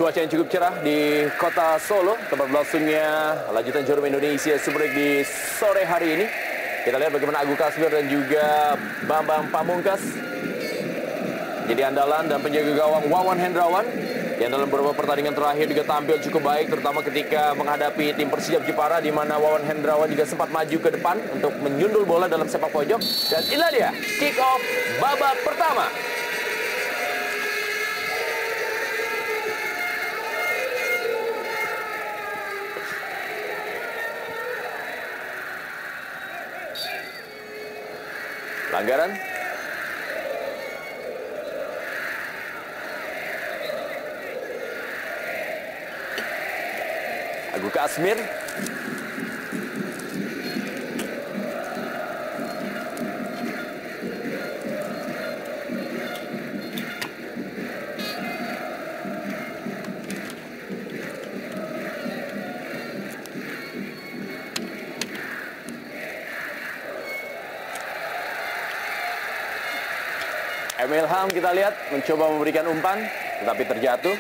Cuaca yang cukup cerah di kota Solo, tempat berlangsungnya lanjutan Jarum Indonesia Super League di sore hari ini. Kita lihat bagaimana Agu Kasmir dan juga Bambang Pamungkas jadi andalan, dan penjaga gawang Wawan Hendrawan yang dalam beberapa pertandingan terakhir juga tampil cukup baik, terutama ketika menghadapi tim Persijap Jepara, di mana Wawan Hendrawan juga sempat maju ke depan untuk menyundul bola dalam sepak pojok. Dan inilah dia kick off babak pertama. Pelanggaran. Agu Kasmir. Ilham kita lihat mencoba memberikan umpan, tetapi terjatuh.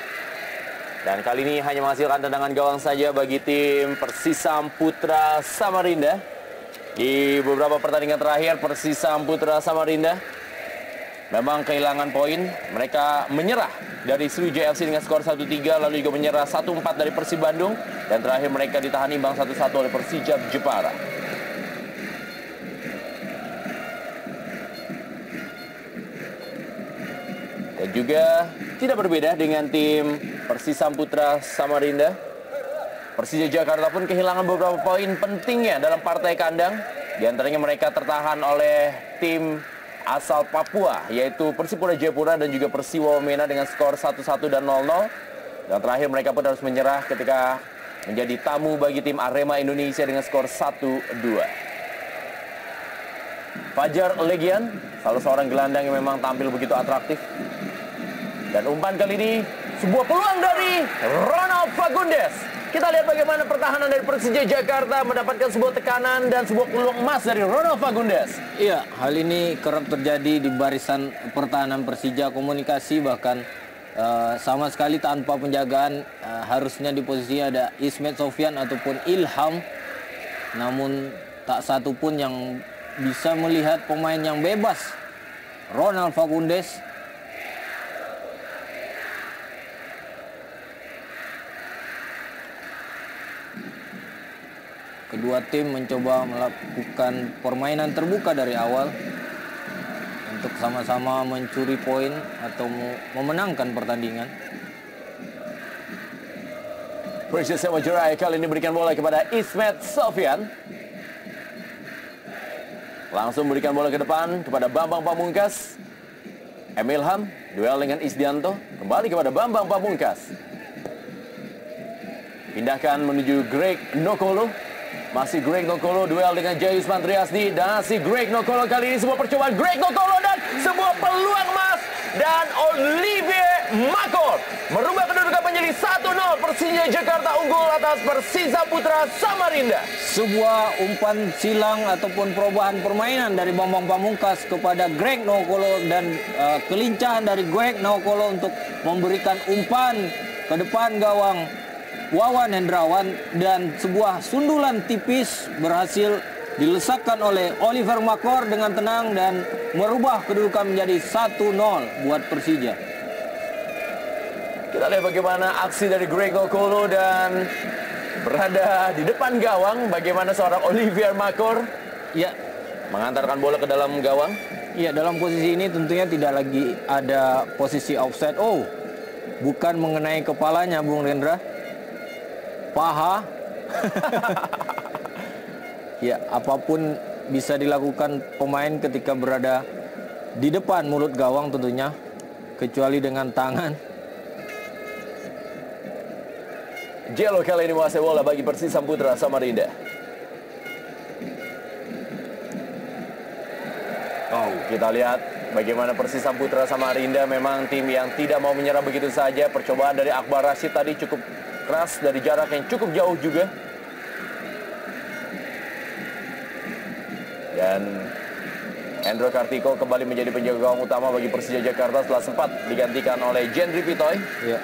Dan kali ini hanya menghasilkan tendangan gawang saja bagi tim Persisam Putra Samarinda. Di beberapa pertandingan terakhir Persisam Putra Samarinda memang kehilangan poin. Mereka menyerah dari Sriwijaya FC dengan skor 1-3, lalu juga menyerah 1-4 dari Persib Bandung, dan terakhir mereka ditahan imbang 1-1 oleh Persijap Jepara. Dan juga tidak berbeda dengan tim Persisam Putra Samarinda. Persija Jakarta pun kehilangan beberapa poin pentingnya dalam partai kandang. Di antaranya mereka tertahan oleh tim asal Papua, yaitu Persipura Jayapura dan juga Persiwa Wamena dengan skor 1-1 dan 0-0. Dan terakhir mereka pun harus menyerah ketika menjadi tamu bagi tim Arema Indonesia dengan skor 1-2. Fajar Legian, salah seorang gelandang yang memang tampil begitu atraktif. Dan umpan kali ini sebuah peluang dari Ronald Fagundes. Kita lihat bagaimana pertahanan dari Persija Jakarta mendapatkan sebuah tekanan dan sebuah peluang emas dari Ronald Fagundes. Iya, hal ini kerap terjadi di barisan pertahanan Persija. Komunikasi bahkan sama sekali tanpa penjagaan. Harusnya di posisi ada Ismet Sofyan ataupun Ilham. Namun tak satu pun yang bisa melihat pemain yang bebas. Ronald Fagundes. Kedua tim mencoba melakukan permainan terbuka dari awal untuk sama-sama mencuri poin atau memenangkan pertandingan. Precious Semajurai kali ini berikan bola kepada Ismet Sofyan. Langsung berikan bola ke depan kepada Bambang Pamungkas. Ilham duel dengan Isdianto, kembali kepada Bambang Pamungkas. Pindahkan menuju Greg Nokolo. Masih Greg Nokolo duel dengan Jayusman Triasdi, dan si Greg Nokolo kali ini sebuah percobaan Greg Nokolo dan sebuah peluang emas, dan Olivier Makor merubah kedudukan menjadi 1-0. Persija Jakarta unggul atas Persisam Putra Samarinda. Sebuah umpan silang ataupun perubahan permainan dari Bambang Pamungkas kepada Greg Nokolo, dan kelincahan dari Greg Nokolo untuk memberikan umpan ke depan gawang Wawan Hendrawan, dan sebuah sundulan tipis berhasil dilesakkan oleh Oliver Makor dengan tenang dan merubah kedudukan menjadi 1-0 buat Persija. Kita lihat bagaimana aksi dari Greg Nokolo, dan berada di depan gawang bagaimana seorang Olivier Makor Ya, mengantarkan bola ke dalam gawang. ya, dalam posisi ini tentunya tidak lagi ada posisi offside. Oh, bukan mengenai kepalanya, Bung Rendra. Paha. Ya, apapun bisa dilakukan pemain ketika berada di depan mulut gawang tentunya, kecuali dengan tangan. Jelo kali ini menguasai bola bagi Persisam Putra Samarinda. Oh, kita lihat bagaimana Persisam Putra Samarinda memang tim yang tidak mau menyerah begitu saja. Percobaan dari Akbar Rashid tadi cukup keras dari jarak yang cukup jauh juga. Dan Hendro Kartiko kembali menjadi penjaga gawang utama bagi Persija Jakarta setelah sempat digantikan oleh Jendri Pitoy. Ya.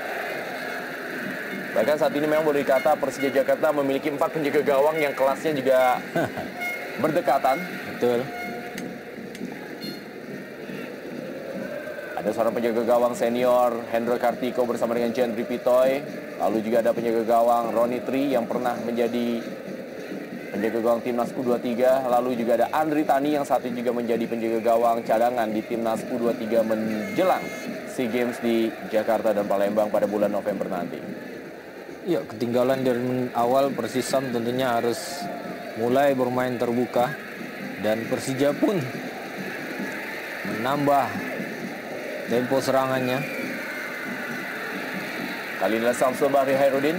Bahkan saat ini memang boleh dikata Persija Jakarta memiliki 4 penjaga gawang yang kelasnya juga berdekatan. Betul. Ada seorang penjaga gawang senior Hendro Kartiko bersama dengan Jendri Pitoy. Lalu juga ada penjaga gawang Roni Tri yang pernah menjadi penjaga gawang Timnas U23. Lalu juga ada Andri Tani yang saat ini juga menjadi penjaga gawang cadangan di Timnas U23 menjelang SEA Games di Jakarta dan Palembang pada bulan November nanti. Ya, ketinggalan dari awal Persisam tentunya harus mulai bermain terbuka. Dan Persija pun menambah tempo serangannya. Kali ini Samsul Bahri Hairudin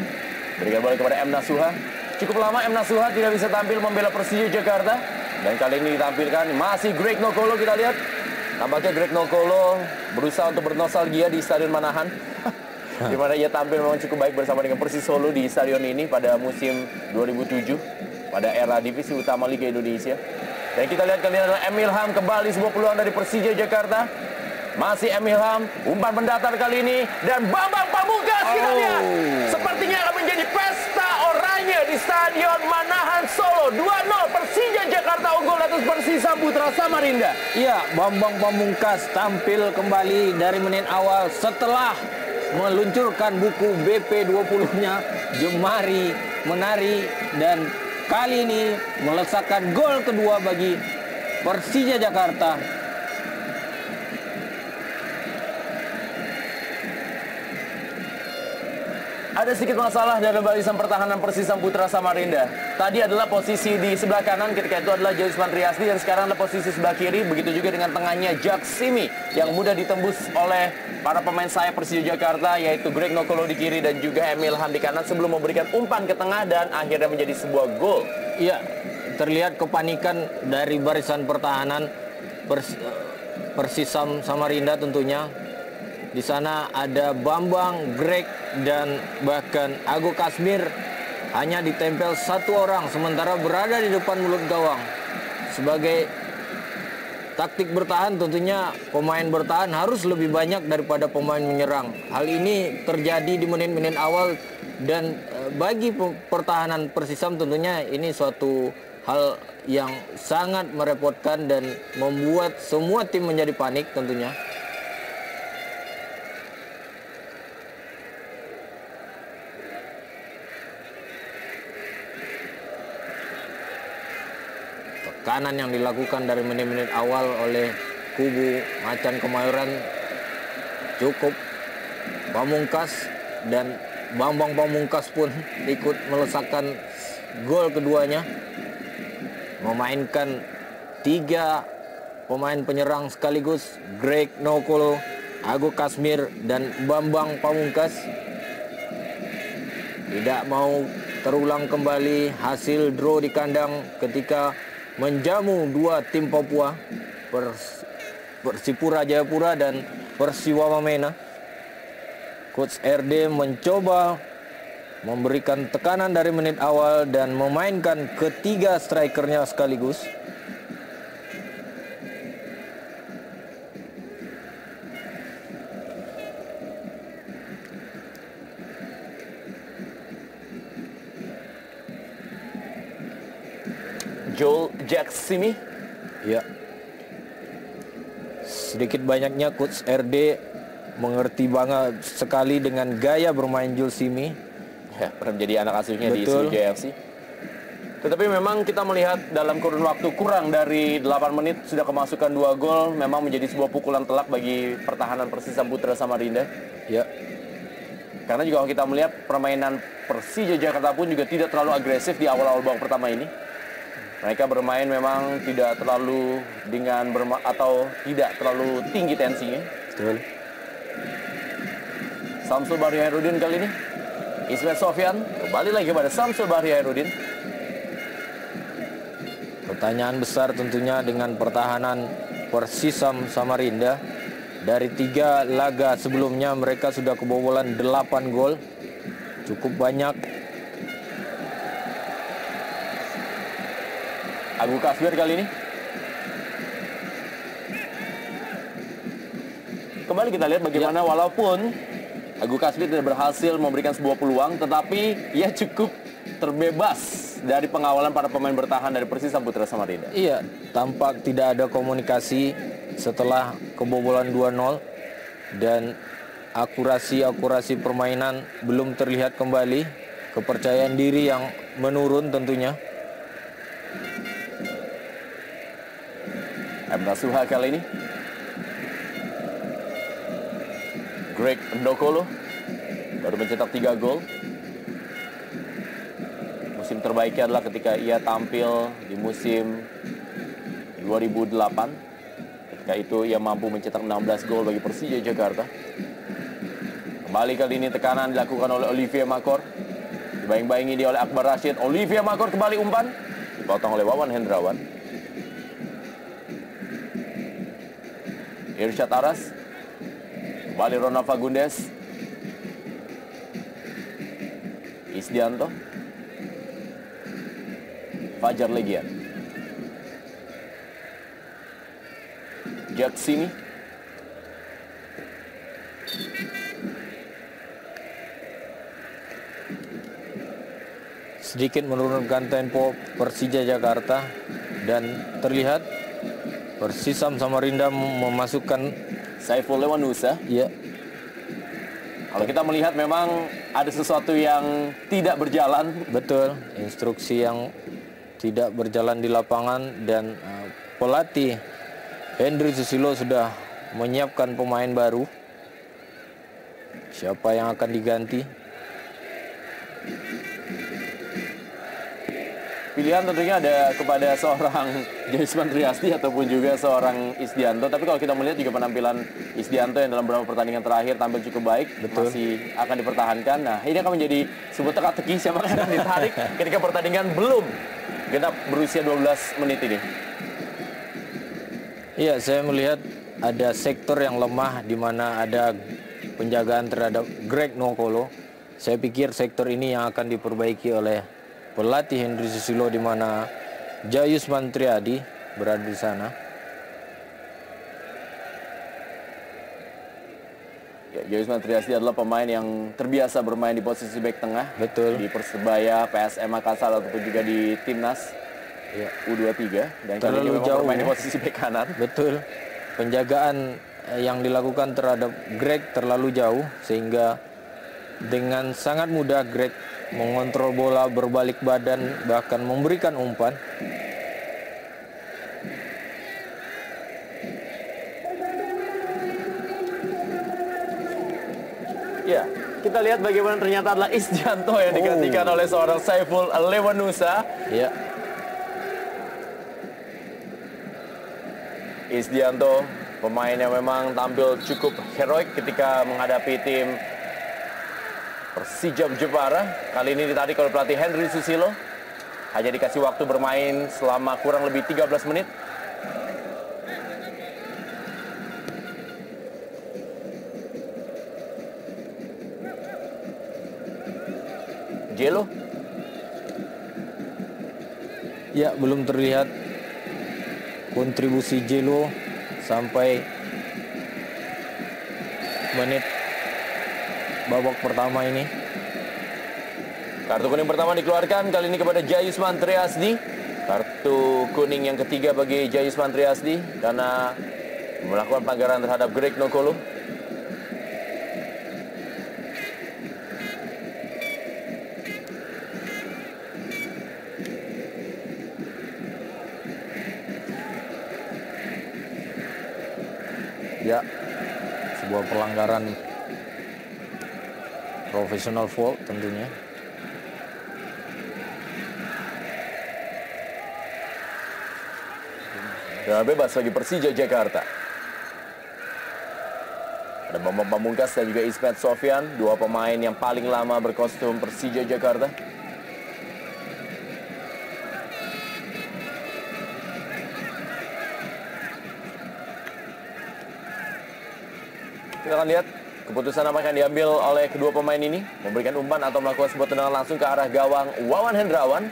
berikan bola kepada M. Nasuha. Cukup lama M. Nasuha tidak bisa tampil membela Persija Jakarta. Dan kali ini ditampilkan masih Greg Nokolo, kita lihat. Nampaknya Greg Nokolo berusaha untuk bernostalgia di Stadion Manahan. Di mana ia tampil memang cukup baik bersama dengan Persis Solo di stadion ini pada musim 2007 pada era divisi utama Liga Indonesia. Dan kita lihat kali ini adalah Emil Ham, kembali sebuah peluang dari Persija Jakarta. Masih Emil Ham, umpan mendatar kali ini dan Bambang Pamungkas, kita lihat. Sepertinya akan menjadi pesta oranye di Stadion Manahan Solo. 2-0 Persija Jakarta unggul atas Persisam Putra Samarinda. Iya, Bambang Pamungkas tampil kembali dari menit awal setelah meluncurkan buku BP20-nya Jemari Menari, dan kali ini melesakan gol kedua bagi Persija Jakarta. Ada sedikit masalah dalam barisan pertahanan Persisam Putra Samarinda. Tadi adalah posisi di sebelah kanan ketika itu adalah Joisman Riasdi, dan sekarang adalah posisi sebelah kiri. Begitu juga dengan tengahnya Jack Simi yang mudah ditembus oleh para pemain sayap Persija Jakarta, yaitu Greg Nokolo di kiri dan juga Emil Ham di kanan sebelum memberikan umpan ke tengah dan akhirnya menjadi sebuah gol. Iya, terlihat kepanikan dari barisan pertahanan Persisam Samarinda tentunya. Di sana ada Bambang, Greg, dan bahkan Ago Kasmir hanya ditempel satu orang sementara berada di depan mulut gawang. Sebagai taktik bertahan tentunya pemain bertahan harus lebih banyak daripada pemain menyerang. Hal ini terjadi di menit-menit awal dan bagi pertahanan Persisam tentunya ini suatu hal yang sangat merepotkan dan membuat semua tim menjadi panik tentunya. Tekanan yang dilakukan dari menit-menit awal oleh kubu Macan Kemayoran cukup. Pamungkas dan Bambang Pamungkas pun ikut melesakkan gol keduanya, memainkan 3 pemain penyerang sekaligus, Greg Nokolo, Ago Kasmir, dan Bambang Pamungkas. Tidak mau terulang kembali hasil draw di kandang ketika menjamu 2 tim Papua, Persipura Jayapura dan Persiwa Wamena. Coach RD mencoba memberikan tekanan dari menit awal dan memainkan ketiga strikernya sekaligus. Joel Jack Simi. Ya. Sedikit banyaknya Coach RD mengerti banget sekali dengan gaya bermain Joel Simi. Ya, pernah menjadi anak asuhnya di Betul. Sriwijaya FC. Tetapi memang kita melihat dalam kurun waktu kurang dari 8 menit sudah kemasukan 2 gol, memang menjadi sebuah pukulan telak bagi pertahanan Persisam Putra Samarinda. Ya. Karena juga kalau kita melihat permainan Persija Jakarta pun juga tidak terlalu agresif di awal-awal babak pertama ini. Mereka bermain memang tidak terlalu atau tidak terlalu tinggi tensinya. Betul. Samsul Bahri Hairudin kali ini. Ismet Sofyan kembali lagi kepada Samsul Bahri Hairudin. Pertanyaan besar tentunya dengan pertahanan Persisam Samarinda. Dari 3 laga sebelumnya mereka sudah kebobolan 8 gol. Cukup banyak. Agu Kasbir kali ini. Kembali kita lihat bagaimana walaupun Agu Kasbir tidak berhasil memberikan sebuah peluang, tetapi ia cukup terbebas dari pengawalan para pemain bertahan dari Persis Samputra Samarinda. Iya, tampak tidak ada komunikasi setelah kebobolan 2-0 dan akurasi permainan belum terlihat kembali, kepercayaan diri yang menurun tentunya. Emrah Suha kali ini. Greg Ndokolo baru mencetak 3 gol. Musim terbaiknya adalah ketika ia tampil di musim 2008. Ketika itu ia mampu mencetak 16 gol bagi Persija Jakarta. Kembali kali ini tekanan dilakukan oleh Olivier Makor. Dibayang-bayangi dia oleh Akbar Rashid. Olivier Makor kembali umpan. Dipotong oleh Wawan Hendrawan. Irsyad Aras. Kembali Ronald Fagundes. Isdianto. Fajar Legian. Jaksini. Sedikit menurunkan tempo Persija Jakarta dan terlihat Persisam Samarinda memasukkan Saiful Lewanusa. ya. Kalau kita melihat memang ada sesuatu yang tidak berjalan. Betul, instruksi yang tidak berjalan di lapangan dan pelatih Henry Susilo sudah menyiapkan pemain baru. Siapa yang akan diganti? Pilihan tentunya ada kepada seorang Joisman Triasti ataupun juga seorang Isdianto. Tapi kalau kita melihat juga penampilan Isdianto yang dalam beberapa pertandingan terakhir tampil cukup baik. Betul. Masih akan dipertahankan. Nah, ini akan menjadi sebuah teka-teki siapa yang akan ditarik ketika pertandingan belum genap berusia 12 menit ini. Iya, saya melihat ada sektor yang lemah di mana ada penjagaan terhadap Greg Nokolo. Saya pikir sektor ini yang akan diperbaiki oleh pelatih Henry Susilo, di mana Jayus Mantriadi berada di sana. Ya, Joisman Triasti adalah pemain yang terbiasa bermain di posisi bek tengah. Betul. Di Persebaya, PSM Makassar ataupun juga di Timnas Ya. U23. Dan kali ini Terlalu memang jauh. bermain di posisi bek kanan. Betul. Penjagaan yang dilakukan terhadap Greg terlalu jauh sehingga dengan sangat mudah Greg mengontrol bola, berbalik badan, bahkan memberikan umpan. Ya, kita lihat bagaimana ternyata adalah Isdianto yang digantikan oleh seorang Saiful Lewanusa. Ya, Isdianto, pemain yang memang tampil cukup heroik ketika menghadapi tim Persija Jepara. Kali ini ditarik oleh pelatih Henry Susilo. Hanya dikasih waktu bermain selama kurang lebih 13 menit. Jelo. ya, belum terlihat kontribusi Jelo sampai menit babak pertama ini. Kartu kuning pertama dikeluarkan kali ini kepada Jayusman Triasdi. Kartu kuning yang ketiga bagi Jayusman Triasdi karena melakukan pelanggaran terhadap Greg Nokolo. Ya, sebuah pelanggaran profesional foul tentunya. Dan bebas bagi Persija Jakarta. Ada Bambang Pamungkas dan juga Ismet Sofyan, dua pemain yang paling lama berkostum Persija Jakarta. Kita akan lihat keputusan apa yang diambil oleh kedua pemain ini. Memberikan umpan atau melakukan sebuah tendangan langsung ke arah gawang Wawan Hendrawan.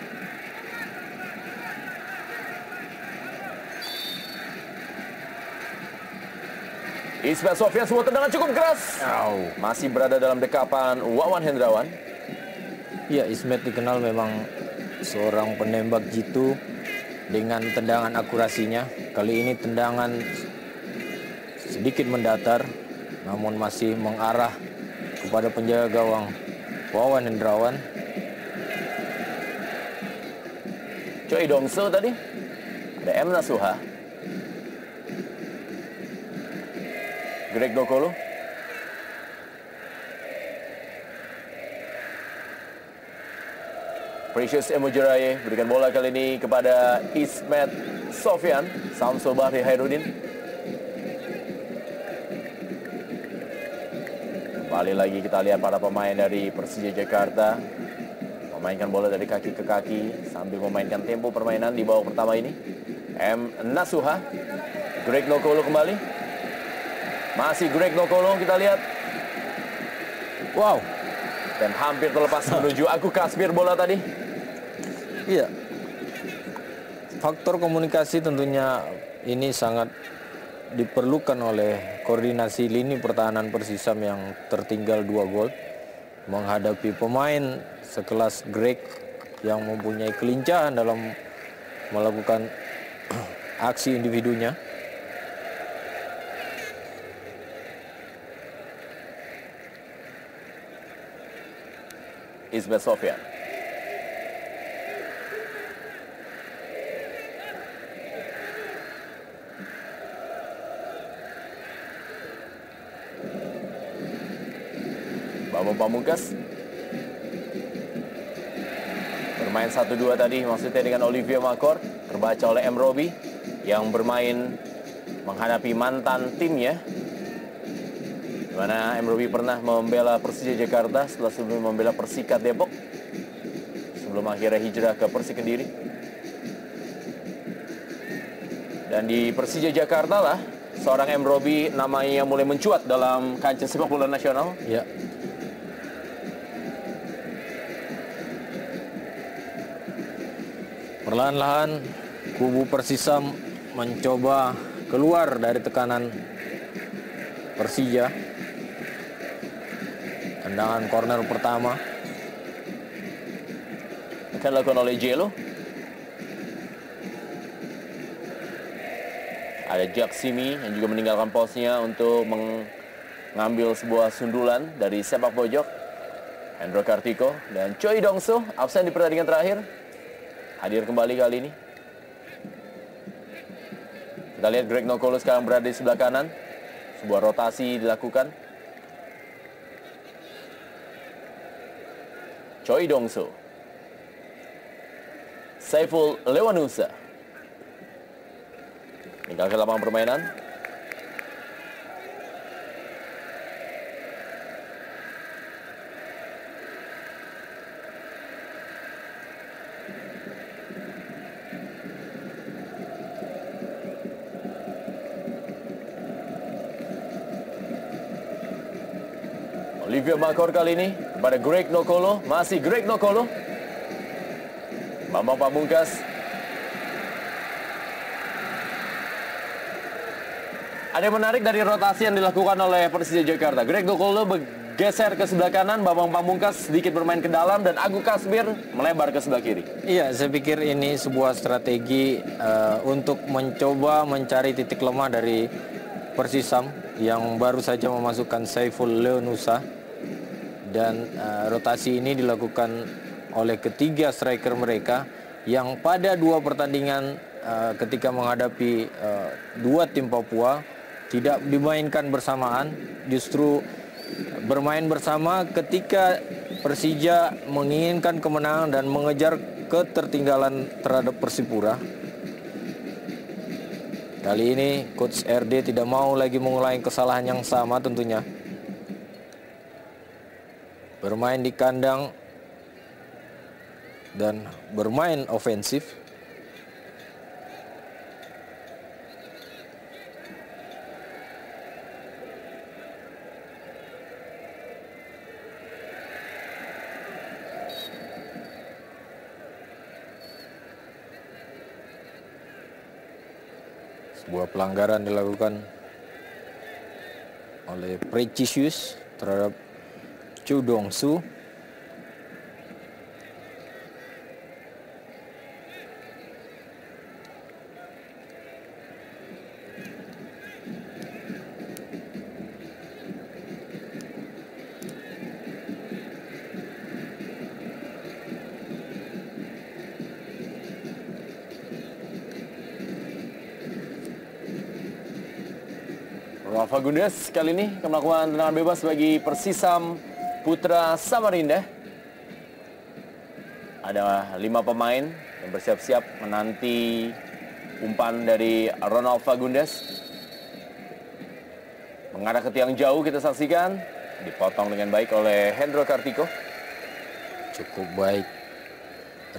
Ismet Sofyan, semua tendangan cukup keras. Masih berada dalam dekapan Wawan Hendrawan. Ya, Ismet dikenal memang seorang penembak jitu dengan tendangan akurasinya. Kali ini tendangan sedikit mendatar, namun masih mengarah kepada penjaga gawang Wawan Hendrawan. Choi Dong-seo tadi. Ada M. Nasuha. Greg Nokolo. Precious Emojeraye berikan bola kali ini kepada Ismet Sofyan. Samsul Bahri Hairudin. Kembali lagi kita lihat para pemain dari Persija Jakarta memainkan bola dari kaki ke kaki sambil memainkan tempo permainan di babak pertama ini. M. Nasuha. Greg Nokolo kembali. Masih Greg Nokolo, kita lihat. Wow. Dan hampir terlepas menuju Agu Kasbir bola tadi. Iya. Faktor komunikasi tentunya ini sangat diperlukan oleh koordinasi lini pertahanan Persisam yang tertinggal 2 gol. Menghadapi pemain sekelas Greg yang mempunyai kelincahan dalam melakukan aksi individunya. Ismet Sofyan. Bambang Pamungkas. Bermain 1-2 tadi maksudnya dengan Olivier Makor. Terbaca oleh M. Robi yang bermain menghadapi mantan timnya. Di mana M. Robi pernah membela Persija Jakarta setelah sebelumnya membela Persikat Depok. Sebelum akhirnya hijrah ke Persik Kediri. Dan di Persija Jakarta lah seorang M. Robi namanya mulai mencuat dalam kancah sepak bola nasional. Ya. Perlahan-lahan kubu Persisam mencoba keluar dari tekanan Persija. Tendangan corner pertama akan dilakukan oleh Jelo. Ada Jack Simi yang juga meninggalkan posnya untuk mengambil sebuah sundulan dari sepak pojok. Hendro Kartiko dan Choi Dong-seo absen di pertandingan terakhir. Hadir kembali kali ini. Kita lihat Greg Nokolo sekarang berada di sebelah kanan. Sebuah rotasi dilakukan. Choi Dong-seo. Saiful Lewanusa. Meninggalkan lapangan permainan. Olivier Makor kali ini kepada Greg Nokolo. Masih Greg Nokolo. Bambang Pamungkas. Ada yang menarik dari rotasi yang dilakukan oleh Persija Jakarta. Greg Nokolo bergeser ke sebelah kanan, Bambang Pamungkas sedikit bermain ke dalam, dan Agu Kasbir melebar ke sebelah kiri. Iya, saya pikir ini sebuah strategi untuk mencoba mencari titik lemah dari Persisam yang baru saja memasukkan Saiful Leonusa. Dan rotasi ini dilakukan oleh ketiga striker mereka yang pada 2 pertandingan ketika menghadapi 2 tim Papua tidak dimainkan bersamaan, justru bermain bersama ketika Persija menginginkan kemenangan dan mengejar ketertinggalan terhadap Persipura. Kali ini Coach RD tidak mau lagi mengulangi kesalahan yang sama tentunya. Bermain di kandang dan bermain ofensif. Sebuah pelanggaran dilakukan oleh Precious terhadap Chu Dong-su. Ronald Fagundes kali ini akan melakukan tendangan bebas bagi Persisam Putra Samarinda. Ada 5 pemain yang bersiap-siap menanti umpan dari Ronald Fagundes. Mengarah ke tiang jauh, kita saksikan. Dipotong dengan baik oleh Hendro Kartiko. Cukup baik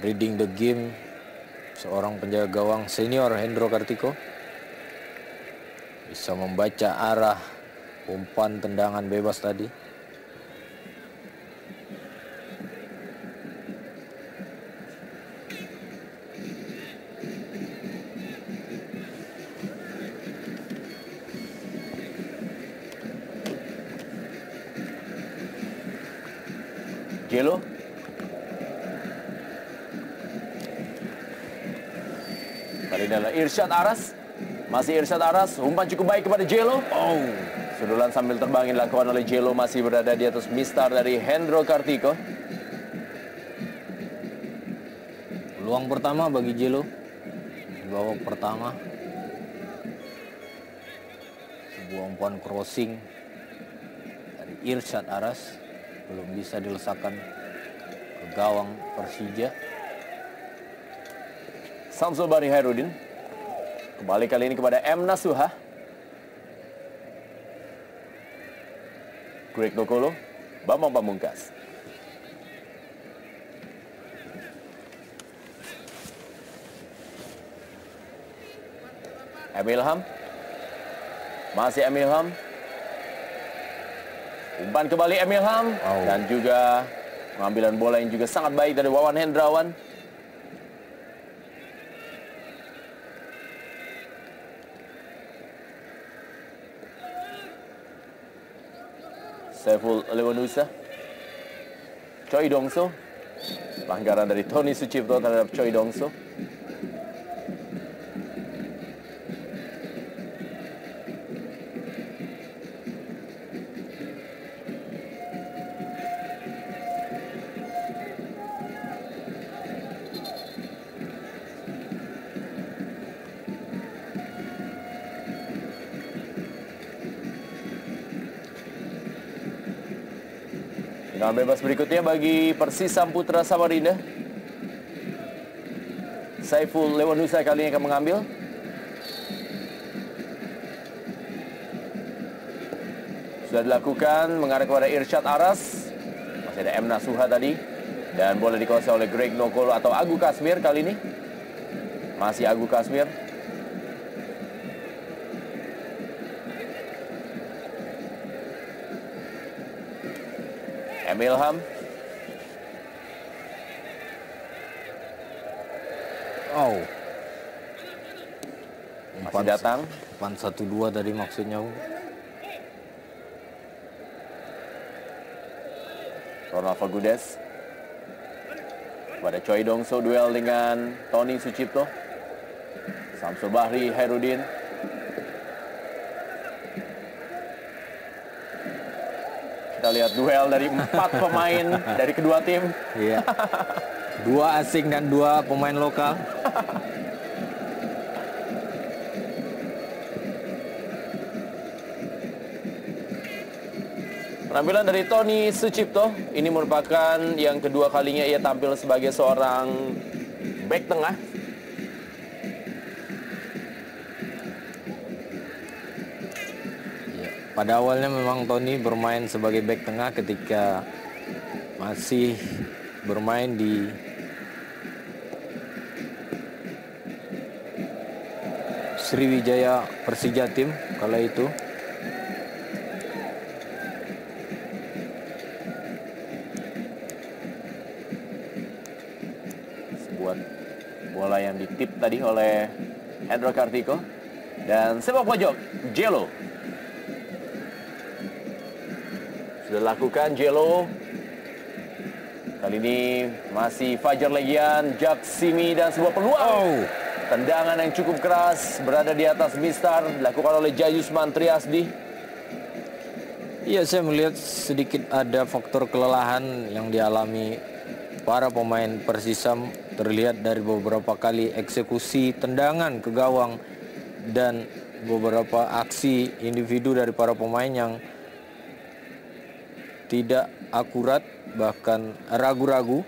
reading the game seorang penjaga gawang senior Hendro Kartiko. Bisa membaca arah umpan tendangan bebas tadi. Jelo. Kali ini adalah Irsyad Aras. Masih Irsyad Aras, umpan cukup baik kepada Jelo. Oh, sundulan sambil terbang yang dilakukan oleh Jelo masih berada di atas mistar dari Hendro Kartiko. Peluang pertama bagi Jelo di babak pertama. Sebuah umpan crossing dari Irsyad Aras belum bisa dilesakan ke gawang Persija. Samsul Bahri Hairudin. Kembali kali ini kepada M. Nasuha. Greg Nokolo, Bambang Pamungkas. Emil Ham. Masih Emil Ham. Umpan kembali Emil Ham. Dan juga pengambilan bola yang juga sangat baik dari Wawan Hendrawan. Saiful Lewanusa. Choi Dongso. Pelanggaran dari Tony Sucipto terhadap Choi Dongso. Tendangan bebas berikutnya bagi Persisam Putra Samarinda. Saiful Lewanusa kali ini akan mengambil. Sudah dilakukan, mengarah kepada Irsyad Aras. Masih ada M. Nasuha tadi. Dan bola dikuasai oleh Greg Nokolo atau Agu Kasmir kali ini. Masih Agu Kasmir. Emil Ham. Masih datang. Umpan 1-2 tadi maksudnya. Ronald Fagundes. Pada Choi Dongso, duel dengan Tony Sucipto. Samsul Bahri Hairudin. Kita lihat duel dari 4 pemain dari kedua tim. Iya. 2 asing dan 2 pemain lokal. Penampilan dari Tony Sucipto ini merupakan yang kedua kalinya ia tampil sebagai seorang bek tengah. Pada awalnya memang Tony bermain sebagai bek tengah ketika masih bermain di Sriwijaya Persija Tim kala itu. Sebuah bola yang ditip tadi oleh Hendro Kartiko. Dan sepak pojok, Jelo. sudah lakukan Jello. Kali ini masih Fajar Legian, Jack Simi dan sebuah peluang. Tendangan yang cukup keras berada di atas Mistar, dilakukan oleh Jayusman Triasdi. Iya, saya melihat sedikit ada faktor kelelahan yang dialami para pemain Persisam, terlihat dari beberapa kali eksekusi tendangan ke gawang dan beberapa aksi individu dari para pemain yang tidak akurat, bahkan ragu-ragu.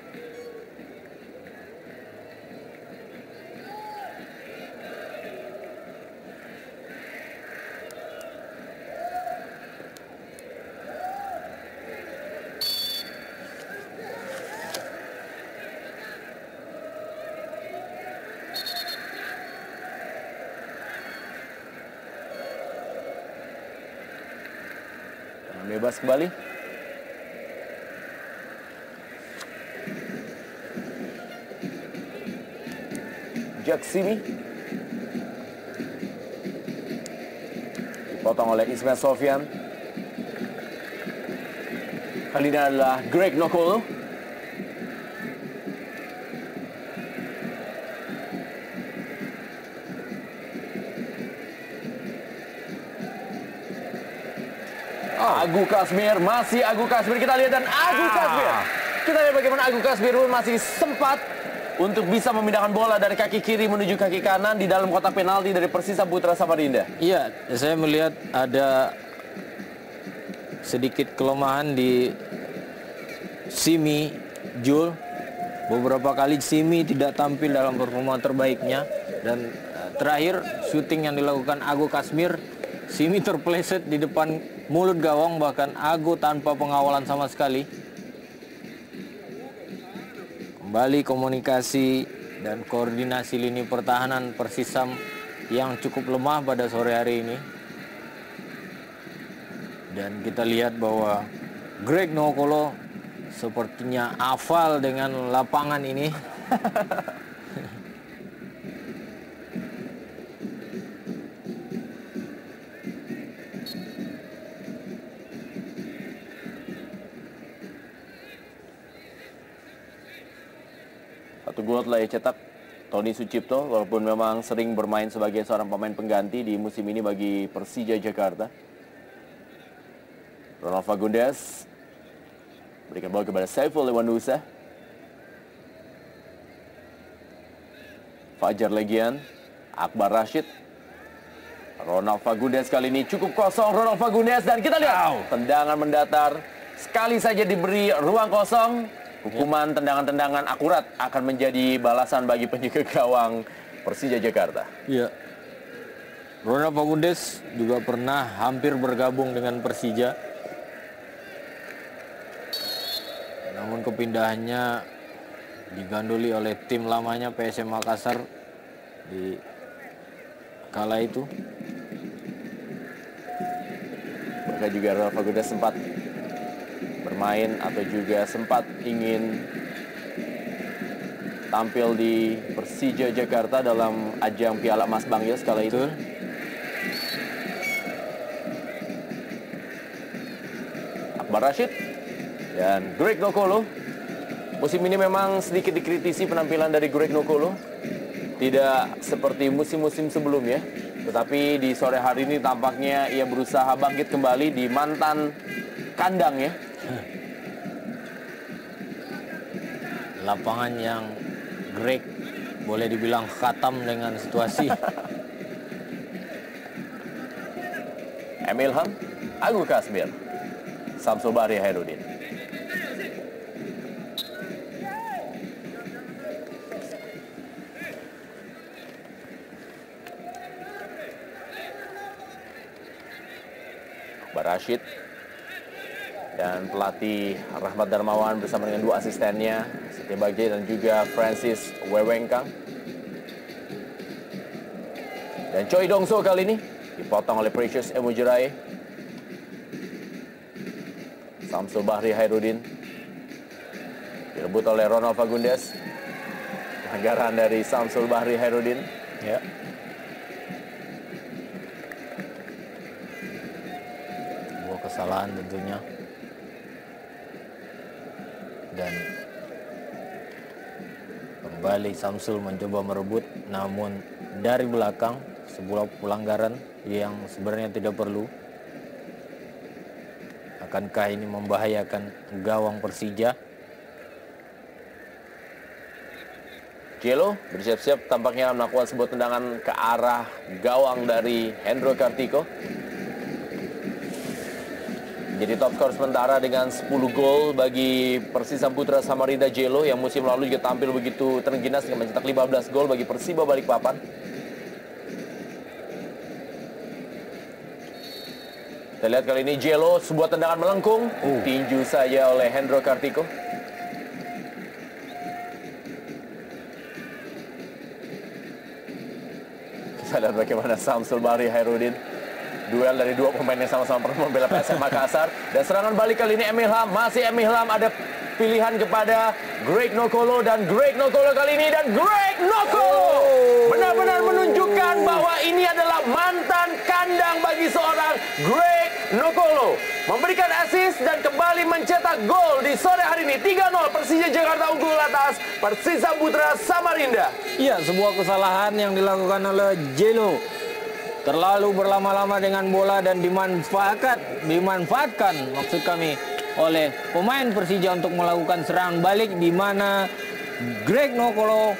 Bebas kembali. Jack Simi dipotong oleh Ismail Sofyan. Kali ini adalah Greg Nokolo. Agu Kasmir, masih Agu Kasmir, kita lihat, dan Agu Kasmir. Kita lihat bagaimana Agu Kasmir masih sempat untuk bisa memindahkan bola dari kaki kiri menuju kaki kanan di dalam kotak penalti dari Persisa Putra Samarinda. Iya, saya melihat ada sedikit kelemahan di Simi Jul. Beberapa kali Simi tidak tampil dalam performa terbaiknya, dan terakhir syuting yang dilakukan Agu Kasmir, Simi terpeleset di depan mulut gawang, bahkan Agu tanpa pengawalan sama sekali. Kembali komunikasi dan koordinasi lini pertahanan Persisam yang cukup lemah pada sore hari ini. Dan kita lihat bahwa Greg Nokolo sepertinya hafal dengan lapangan ini. Satu gol telah dicetak Tony Sucipto, walaupun memang sering bermain sebagai seorang pemain pengganti di musim ini bagi Persija Jakarta. Ronald Fagundes berikan bola kepada Saiful Lewanusa. Fajar Legian, Akbar Rashid. Ronald Fagundes kali ini cukup kosong. Ronald Fagundes, dan kita lihat tendangan mendatar. Sekali saja diberi ruang kosong, hukuman tendangan-tendangan akurat akan menjadi balasan bagi penjaga gawang Persija Jakarta. Iya. Ronald Fagundes juga pernah hampir bergabung dengan Persija. Namun kepindahannya digandoli oleh tim lamanya PSM Makassar di kala itu. Bahkan juga Ronald Fagundes sempat bermain atau juga sempat ingin tampil di Persija Jakarta dalam ajang Piala Emas Bang Yos kala itu. Akbar Rashid dan Greg Nokolo. Musim ini memang sedikit dikritisi penampilan dari Greg Nokolo. Tidak seperti musim-musim sebelumnya. Tetapi di sore hari ini tampaknya ia berusaha bangkit kembali di mantan kandang ya. Lapangan yang Greg boleh dibilang khatam dengan situasi. Emil Ham, Agu Kasmir, Samsul Bahri Hairudin. Akbar Rashid dan pelatih Rahmat Darmawan bersama dengan dua asistennya, Setia Bagja dan juga Francis Wewengkang. Dan Choi Dongso kali ini dipotong oleh Precious Emujirai. Samsul Bahri Hairudin direbut oleh Ronald Fagundes. Pelanggaran dari Samsul Bahri Hairudin. Ya. Sebuah kesalahan tentunya. Dan kembali Samsul mencoba merebut, namun dari belakang, sebuah pelanggaran yang sebenarnya tidak perlu. Akankah ini membahayakan gawang Persija? Jello bersiap-siap tampaknya melakukan sebuah tendangan ke arah gawang dari Hendro Kartiko. Jadi top skor sementara dengan 10 gol bagi Persisam Putra Samarinda. Jello yang musim lalu juga tampil begitu terengginas dengan mencetak 15 gol bagi Persiba Balikpapan. Kita lihat kali ini Jello, sebuah tendangan melengkung, tinju saja oleh Hendro Kartiko. Kita lihat bagaimana Samsul Bahri Hairudin, duel dari dua pemain yang sama-sama pernah membela PSM Makassar. Dan serangan balik kali ini Emilham, masih Emilham, ada pilihan kepada Greg Nokolo, dan Greg Nokolo kali ini, dan Greg Nokolo benar-benar menunjukkan bahwa ini adalah mantan kandang bagi seorang Greg Nokolo. Memberikan assist dan kembali mencetak gol di sore hari ini. 3-0 Persija Jakarta unggul atas Persisam Putra Samarinda. Iya, sebuah kesalahan yang dilakukan oleh Jello. Terlalu berlama-lama dengan bola dan dimanfaatkan maksud kami oleh pemain Persija untuk melakukan serangan balik, di mana Greg Nokolo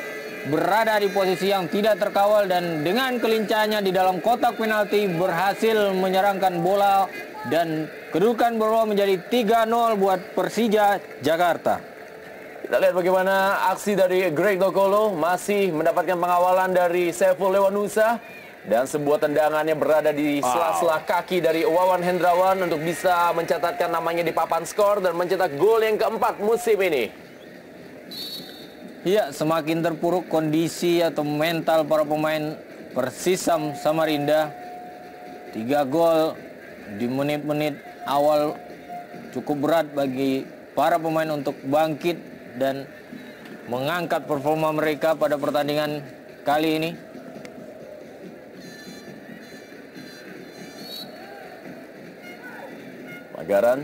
berada di posisi yang tidak terkawal dan dengan kelincahannya di dalam kotak penalti berhasil menyerangkan bola dan kedudukan berubah menjadi 3-0 buat Persija Jakarta. Kita lihat bagaimana aksi dari Greg Nokolo, masih mendapatkan pengawalan dari Saiful Lewanusa. Dan sebuah tendangannya berada di sela-sela kaki dari Wawan Hendrawan untuk bisa mencatatkan namanya di papan skor dan mencetak gol yang keempat musim ini. Iya, semakin terpuruk kondisi atau mental para pemain Persisam Samarinda. 3 gol di menit-menit awal cukup berat bagi para pemain untuk bangkit dan mengangkat performa mereka pada pertandingan kali ini. Magaran.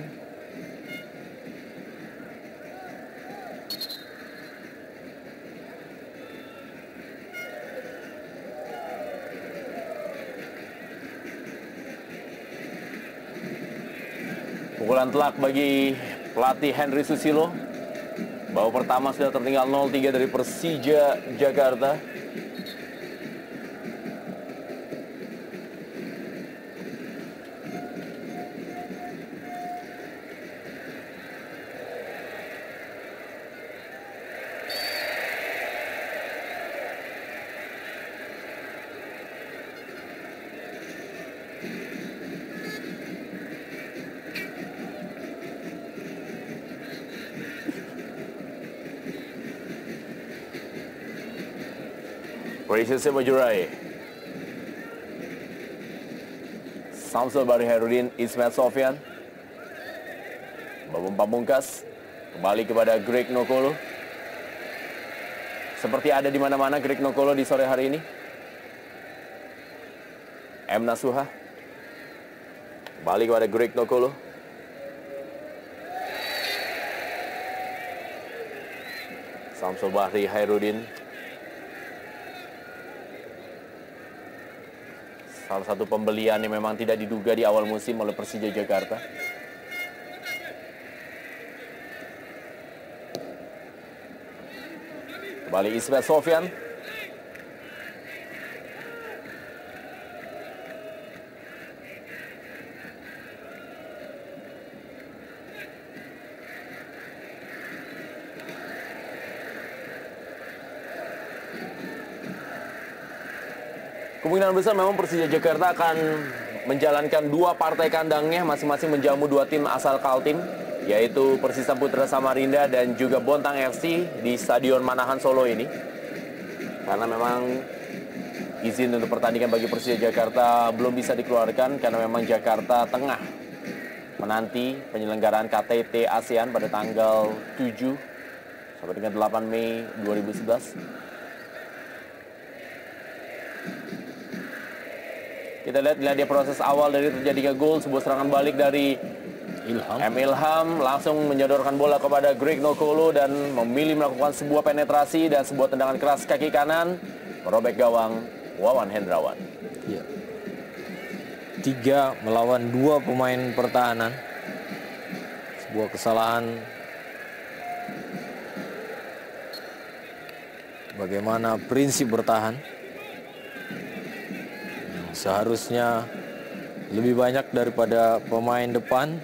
Pukulan telak bagi pelatih Henry Susilo. Babak pertama sudah tertinggal 0-3 dari Persija Jakarta. Precious Majurai, Samsul Bahri Hairudin, Ismail Sofyan, Babung Pamungkas, kembali kepada Greg Nokolo. Seperti ada di mana-mana Greg Nokolo di sore hari ini. M. Nasuha, kembali kepada Greg Nokolo. Samsul Bahri Hairudin, salah satu pembelian yang memang tidak diduga di awal musim oleh Persija Jakarta. Kembali Ismail Sofyan. Kemungkinan besar memang Persija Jakarta akan menjalankan 2 partai kandangnya, masing-masing menjamu 2 tim asal Kaltim, yaitu Persisam Putra Samarinda dan juga Bontang FC di Stadion Manahan Solo ini. Karena memang izin untuk pertandingan bagi Persija Jakarta belum bisa dikeluarkan karena memang Jakarta tengah menanti penyelenggaraan KTT ASEAN pada tanggal 7 sampai dengan 8 Mei 2011. Kita lihat dia proses awal dari terjadinya gol, sebuah serangan balik dari Ilham langsung menyodorkan bola kepada Greg Nokolo dan memilih melakukan sebuah penetrasi dan sebuah tendangan keras kaki kanan merobek gawang Wawan Hendrawan. Ya. 3 melawan 2 pemain pertahanan. Sebuah kesalahan. Bagaimana prinsip bertahan yang seharusnya lebih banyak daripada pemain depan.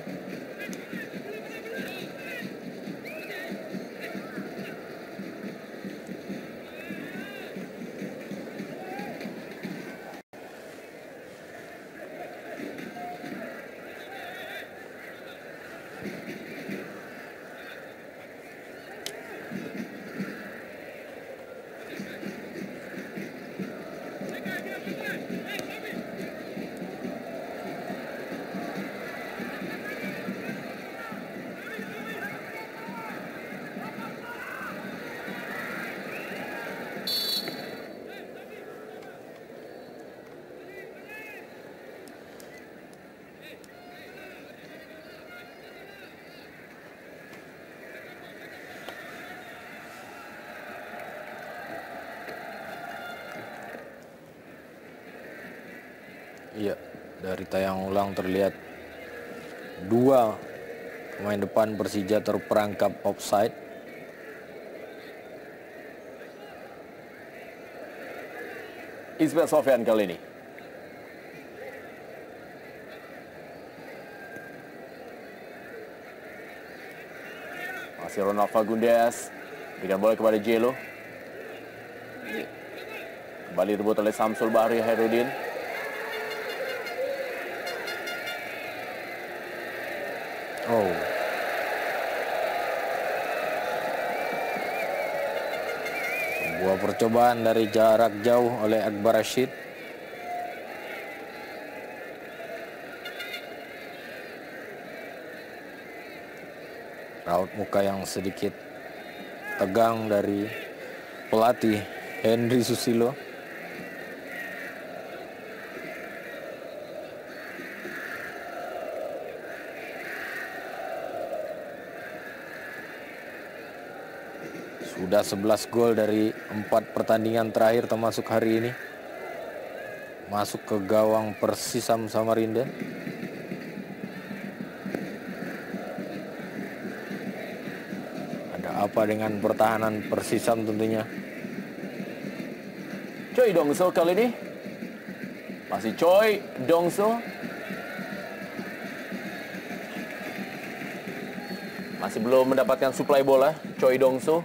Iya, dari tayang ulang terlihat 2 pemain depan Persija terperangkap offside. Ismail Sofyan kali ini. Masih Ronald Fagundes. Berikan bola kepada Jelo. Kembali rebut oleh Samsul Bahri Hairudin. Oh. Sebuah percobaan dari jarak jauh oleh Akbar Rashid. Raut muka yang sedikit tegang dari pelatih Henry Susilo. Sudah 11 gol dari 4 pertandingan terakhir termasuk hari ini. Masuk ke gawang Persisam Samarinda. Ada apa dengan pertahanan Persisam tentunya? Choi Dongso kali ini. Masih Choi Dongso. Masih belum mendapatkan suplai bola Choi Dongso.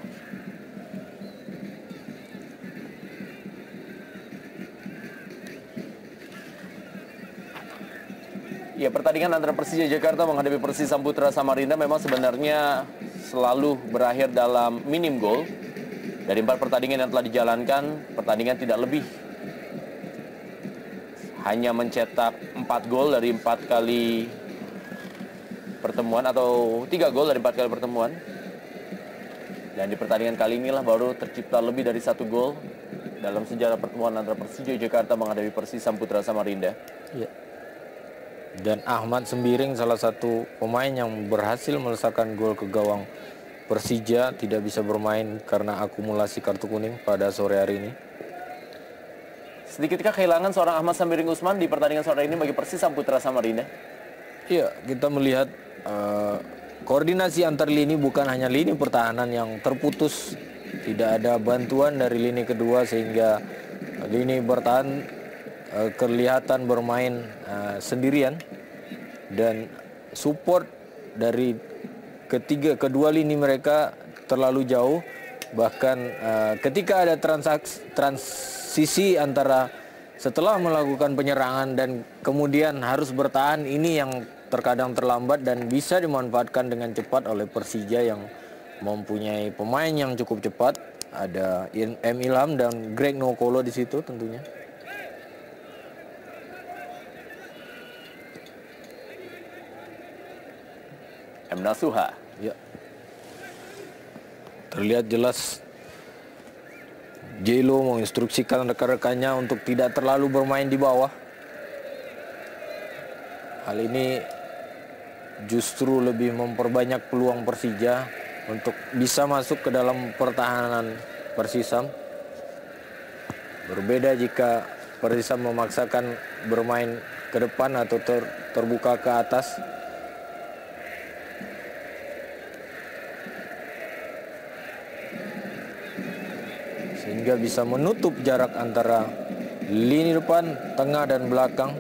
Ya, pertandingan antara Persija Jakarta menghadapi Persisam Putra Samarinda memang sebenarnya selalu berakhir dalam minim gol. Dari 4 pertandingan yang telah dijalankan, pertandingan tidak lebih. Hanya mencetak 4 gol dari 4 kali pertemuan atau 3 gol dari 4 kali pertemuan. Dan di pertandingan kali inilah baru tercipta lebih dari 1 gol dalam sejarah pertemuan antara Persija Jakarta menghadapi Persisam Putra Samarinda. Ya. Dan Ahmad Sembiring, salah satu pemain yang berhasil melesakkan gol ke gawang Persija, tidak bisa bermain karena akumulasi kartu kuning pada sore hari ini. Sedikitkah kehilangan seorang Ahmad Sembiring Usman di pertandingan sore ini bagi Persisam Putra Samarinda? Iya, kita melihat koordinasi antar lini, bukan hanya lini pertahanan yang terputus. Tidak ada bantuan dari lini kedua sehingga lini bertahan kelihatan bermain sendirian, dan support dari kedua lini mereka terlalu jauh. Bahkan ketika ada transisi antara setelah melakukan penyerangan dan kemudian harus bertahan, ini yang terkadang terlambat dan bisa dimanfaatkan dengan cepat oleh Persija yang mempunyai pemain yang cukup cepat. Ada M. Ilham dan Greg Nokolo di situ tentunya. M. Nasuha. Ya. Terlihat jelas Jelo menginstruksikan rekan-rekannya untuk tidak terlalu bermain di bawah. Hal ini justru lebih memperbanyak peluang Persija untuk bisa masuk ke dalam pertahanan Persisam. Berbeda jika Persisam memaksakan bermain ke depan atau terbuka ke atas. Sehingga bisa menutup jarak antara lini depan, tengah, dan belakang.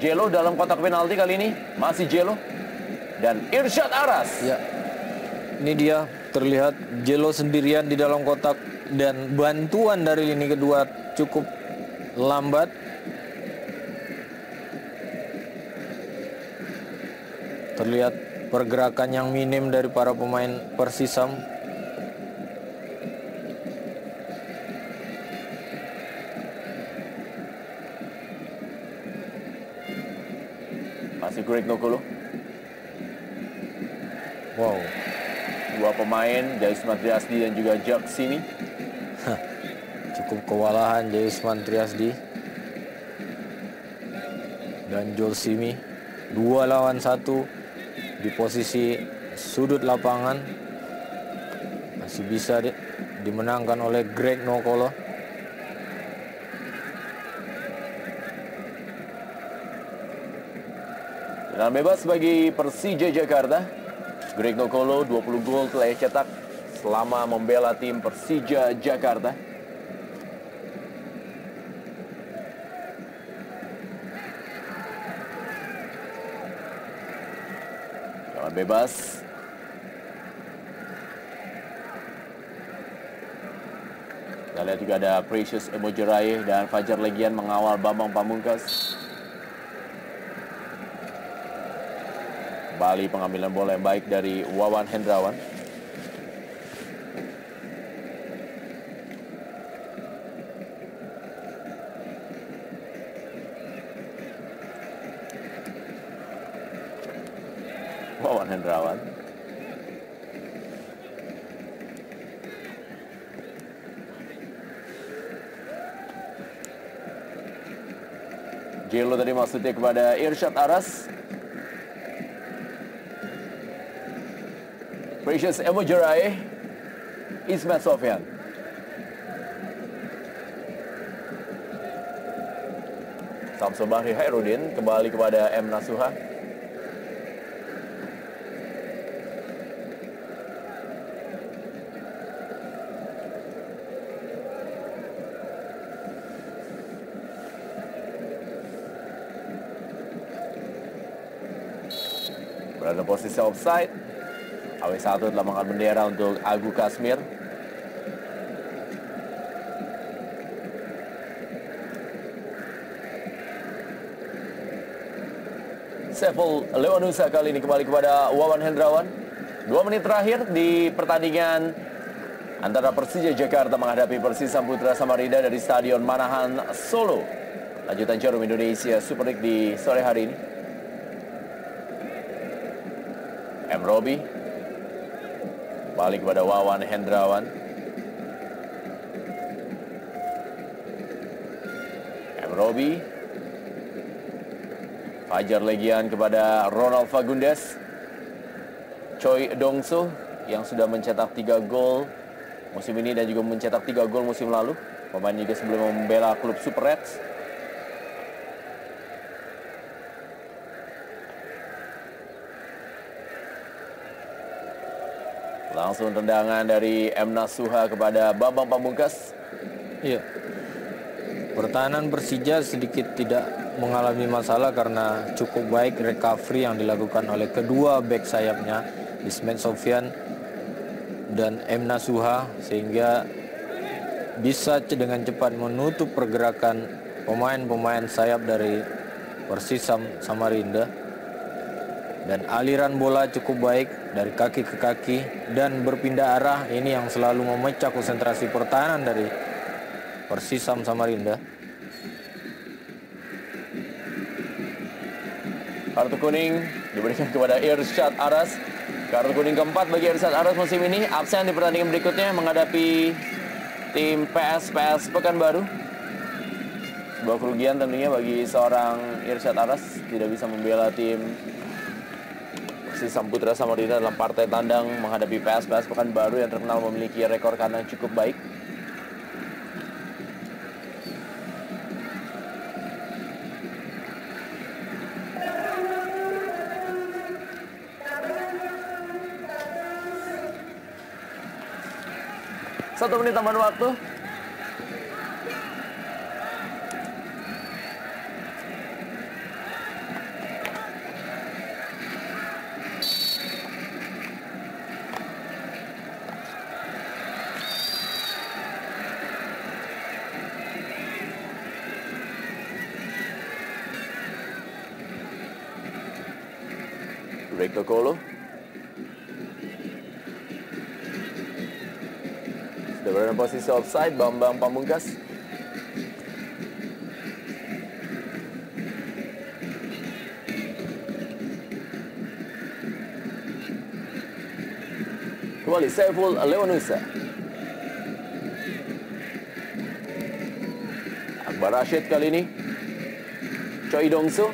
Jelo dalam kotak penalti kali ini, masih Jelo. Dan Irsyad Aras. Ya, ini dia terlihat Jelo sendirian di dalam kotak dan bantuan dari lini kedua cukup lambat. Terlihat pergerakan yang minim dari para pemain Persisam. Masih Greg Nokolo. Wow. Dua pemain, Jayusman Triasdi dan juga Jack Simi. Cukup kewalahan Jayusman Triasdi dan Joel Simi. 2 lawan 1 di posisi sudut lapangan. Masih bisa dimenangkan oleh Greg Nokolo. Dan bebas bagi Persija Jakarta. Greg Nokolo 20 gol telah ia cetak selama membela tim Persija Jakarta. Jalan bebas. Kita lihat juga ada Precious Emojerai dan Fajar Legian mengawal Bambang Pamungkas. Kembali pengambilan bola yang baik dari Wawan Hendrawan. Wawan Hendrawan. Jelo tadi maksudnya kepada Irsyad Aras. Precious Emojerai, Ismet Sofyan. Samsul Bahri Hairudin kembali kepada M. Nasuha. Berada posisi offside. AW1 telah mengangkat bendera untuk Agu Kasmir. Saiful Lewanusa kali ini kembali kepada Wawan Hendrawan. 2 menit terakhir di pertandingan antara Persija Jakarta menghadapi Persisam Putra Samarinda dari Stadion Manahan Solo. Lanjutan Jarum Indonesia Super League di sore hari ini. M. Robi balik kepada Wawan Hendrawan. M. Robi. Fajar Legian kepada Ronald Fagundes. Choi Dongso yang sudah mencetak 3 gol musim ini dan juga mencetak 3 gol musim lalu. Pemain juga sebelum membela klub Super Reds. Langsung tendangan dari M. Nasuha kepada Bambang Pamungkas. Iya. Pertahanan Persija sedikit tidak mengalami masalah karena cukup baik recovery yang dilakukan oleh kedua bek sayapnya, Ismet Sofyan dan M. Nasuha, sehingga bisa dengan cepat menutup pergerakan pemain-pemain sayap dari Persisam Samarinda. Dan aliran bola cukup baik dari kaki ke kaki dan berpindah arah. Ini yang selalu memecah konsentrasi pertahanan dari Persisam Samarinda. Kartu kuning diberikan kepada Irsyad Aras. Kartu kuning keempat bagi Irsyad Aras musim ini. Absen di pertandingan berikutnya menghadapi tim PSPS Pekanbaru. Sebuah kerugian tentunya bagi seorang Irsyad Aras. Tidak bisa membela tim Persis Samputra Samarinda dalam partai tandang menghadapi PSPS Pekanbaru yang terkenal memiliki rekor kandang cukup baik. Satu menit tambahan waktu. Greg Nokolo sudah berada dalam posisi offside. Bambang Pamungkas. Kembali Saiful Leonusa. Akbar Rashid kali ini. Choi Dongsu.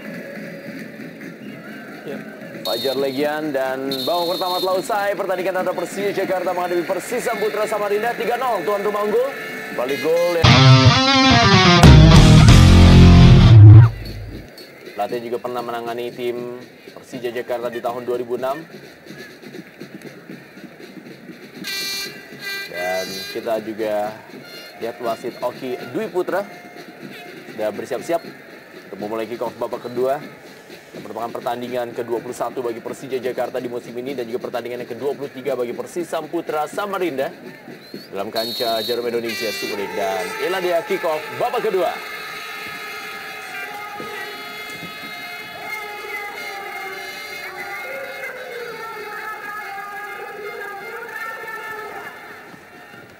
Fajar Legian dan babak pertama telah usai. Pertandingan antara Persija Jakarta menghadapi Persis Samputra Samarinda. 3-0 tuan rumah unggul. Balik gol yang pelatih juga pernah menangani tim Persija Jakarta di tahun 2006. Dan kita juga lihat wasit Oki Dwi Putra sudah bersiap-siap untuk memulai kick off babak kedua. Yang merupakan pertandingan ke-21 bagi Persija Jakarta di musim ini dan juga pertandingan yang ke-23 bagi Persis Samputra Samarinda dalam kancah Jarum Indonesia Super League. Dan inilah dia kick off babak kedua.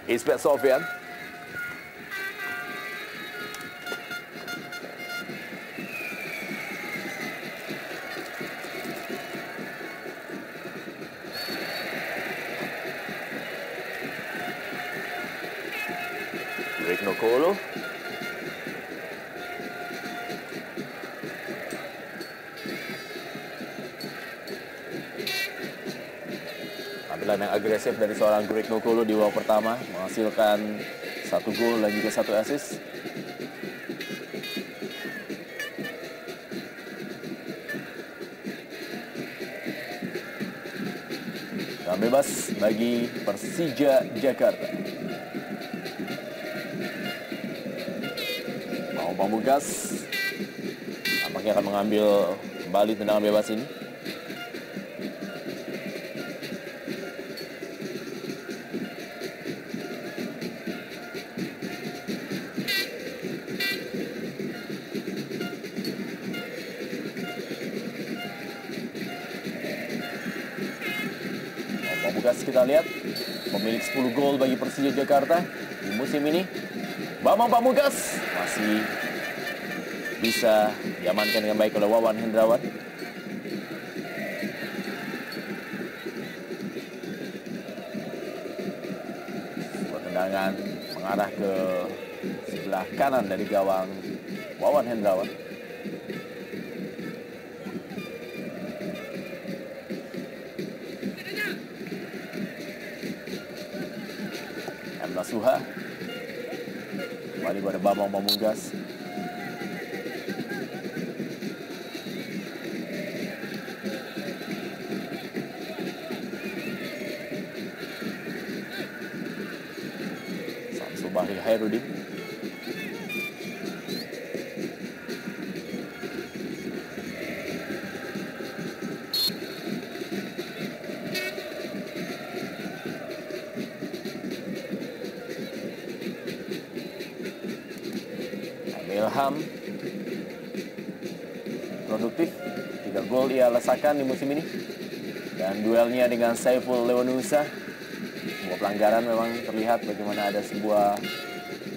Ismet Sofyan. Greg Nokolo. Tampilan yang agresif dari seorang Greg Nokolo di babak pertama menghasilkan 1 gol dan juga 1 assist. Dan bebas bagi Persija Jakarta. Pamungkas nampaknya akan mengambil kembali tendangan bebas ini. Pamungkas kita lihat pemilik 10 gol bagi Persija Jakarta di musim ini. Bambang Pamungkas masih bisa diamankan dengan baik oleh Wawan Hendrawan. Sebuah tendangan mengarah ke sebelah kanan dari gawang Wawan Hendrawan. Emla Suha kembali pada Bambang Pamungkas. Bahri Hairudin. Ilham produktif, 3 gol ia lesakan di musim ini. Dan duelnya dengan Saiful Leonusa, sebuah pelanggaran memang terlihat bagaimana ada sebuah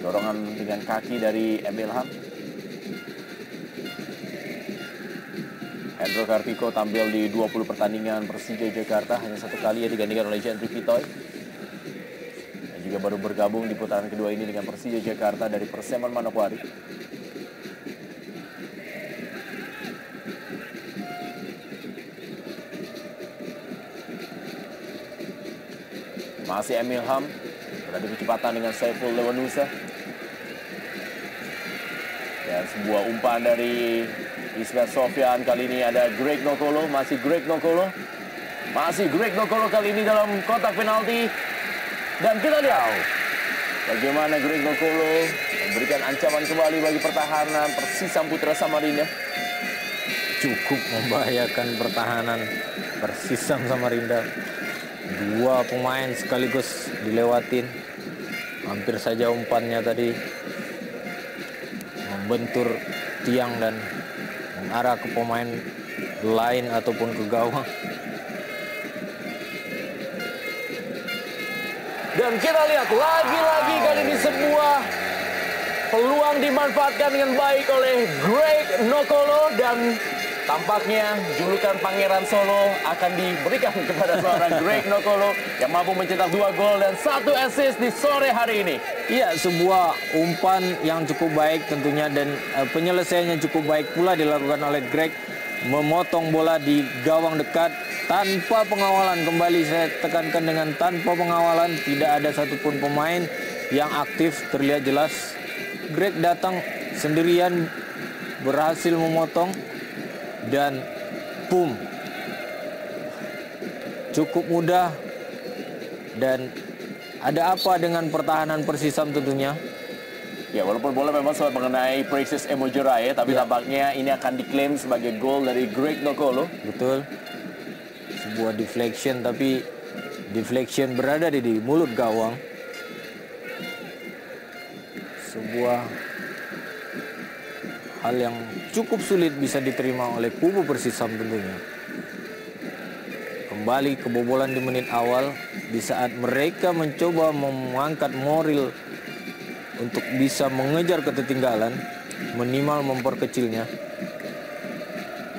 dorongan dengan kaki dari Ilham. Hendro Kartiko tampil di 20 pertandingan Persija Jakarta, hanya 1 kali ia digantikan oleh Jendri Pitoy. Dan juga baru bergabung di putaran kedua ini dengan Persija Jakarta dari Perseman Manokwari. Masih Emil Ham, berada kecepatan dengan Saiful Lewanusa. Dan sebuah umpan dari Ismet Sofyan, kali ini ada Greg Nokolo, masih Greg Nokolo. Masih Greg Nokolo kali ini dalam kotak penalti. Dan kita lihat bagaimana Greg Nokolo memberikan ancaman kembali bagi pertahanan Persisam Putra Samarinda. Cukup membahayakan pertahanan Persisam Samarinda. 2 pemain sekaligus dilewatin. Hampir saja umpannya tadi membentur tiang dan mengarah ke pemain lain ataupun ke gawang. Dan kita lihat lagi-lagi kali ini sebuah peluang dimanfaatkan dengan baik oleh Greg Nokolo, dan tampaknya julukan Pangeran Solo akan diberikan kepada seorang Greg Nokolo yang mampu mencetak 2 gol dan 1 assist di sore hari ini. Iya, sebuah umpan yang cukup baik tentunya, dan penyelesaiannya cukup baik pula dilakukan oleh Greg, memotong bola di gawang dekat tanpa pengawalan. Kembali saya tekankan dengan tanpa pengawalan, tidak ada satupun pemain yang aktif, terlihat jelas. Greg datang sendirian, berhasil memotong, dan boom, cukup mudah. Dan ada apa dengan pertahanan Persisam tentunya? Ya, walaupun bola memang sempat mengenai Precious Emojoraye, tapi tampaknya ini akan diklaim sebagai gol dari Greg Nokolo. Betul, sebuah deflection, tapi deflection berada di mulut gawang. Sebuah hal yang cukup sulit bisa diterima oleh kubu Persisam tentunya. Kembali kebobolan di menit awal, di saat mereka mencoba mengangkat moral untuk bisa mengejar ketertinggalan, minimal memperkecilnya.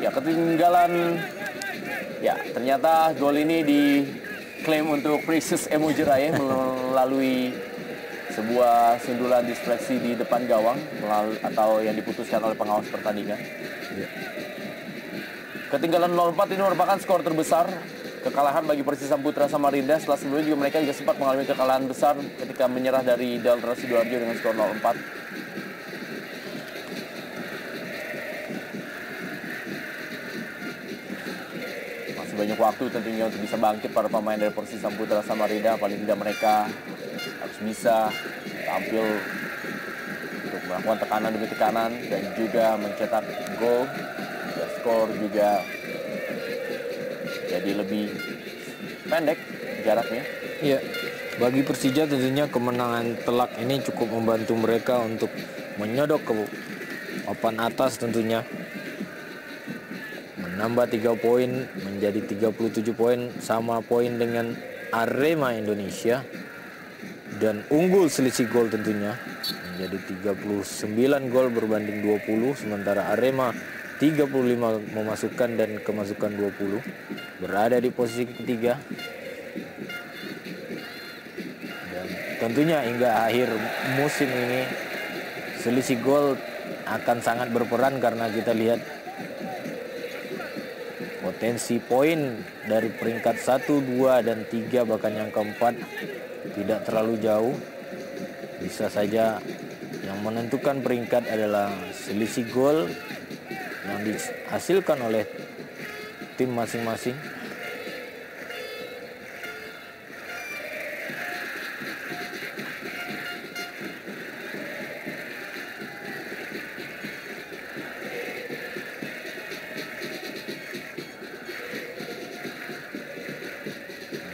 Ya, ketinggalan. Ya, ternyata gol ini diklaim untuk Precious Emojoraye melalui sebuah sundulan disfleksi di depan gawang atau yang diputuskan oleh pengawas pertandingan. Ya. Ketinggalan 0-4 ini merupakan skor terbesar kekalahan bagi Persisam Putra Samarinda. Setelah sebelumnya juga mereka juga sempat mengalami kekalahan besar ketika menyerah dari Delta Sidoarjo dengan skor 0-4. Masih banyak waktu tentunya untuk bisa bangkit para pemain dari Persisam Putra Samarinda. Paling tidak mereka harus bisa tampil untuk melakukan tekanan demi tekanan dan juga mencetak gol, dan skor juga jadi lebih pendek jaraknya. Iya, bagi Persija tentunya kemenangan telak ini cukup membantu mereka untuk menyodok ke papan atas tentunya. Menambah 3 poin menjadi 37 poin, sama poin dengan Arema Indonesia. Dan unggul selisih gol tentunya menjadi 39 gol berbanding 20, sementara Arema 35 memasukkan dan kemasukan 20, berada di posisi ketiga. Dan tentunya hingga akhir musim ini selisih gol akan sangat berperan, karena kita lihat potensi poin dari peringkat 1, 2, dan 3 bahkan yang keempat tidak terlalu jauh. Bisa saja yang menentukan peringkat adalah selisih gol yang dihasilkan oleh tim masing-masing.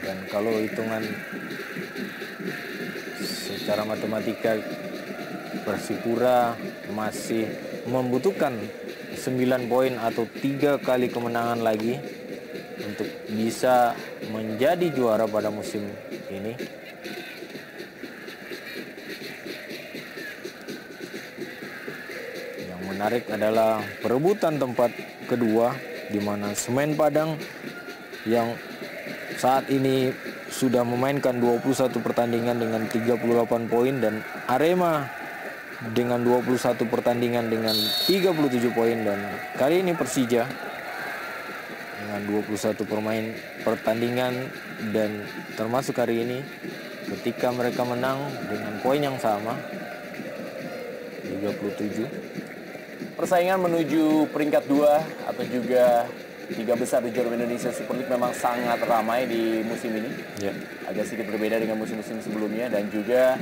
Dan kalau hitungan secara matematika, Persipura masih membutuhkan 9 poin atau 3 kali kemenangan lagi untuk bisa menjadi juara pada musim ini. Yang menarik adalah perebutan tempat kedua di mana Semen Padang yang saat ini sudah memainkan 21 pertandingan dengan 38 poin, dan Arema dengan 21 pertandingan dengan 37 poin, dan kali ini Persija dengan 21 pertandingan, dan termasuk hari ini ketika mereka menang dengan poin yang sama 37. Persaingan menuju peringkat 2 atau juga 3 besar di Jarum Indonesia Super League memang sangat ramai di musim ini. Ya. Agak sedikit berbeda dengan musim-musim sebelumnya, dan juga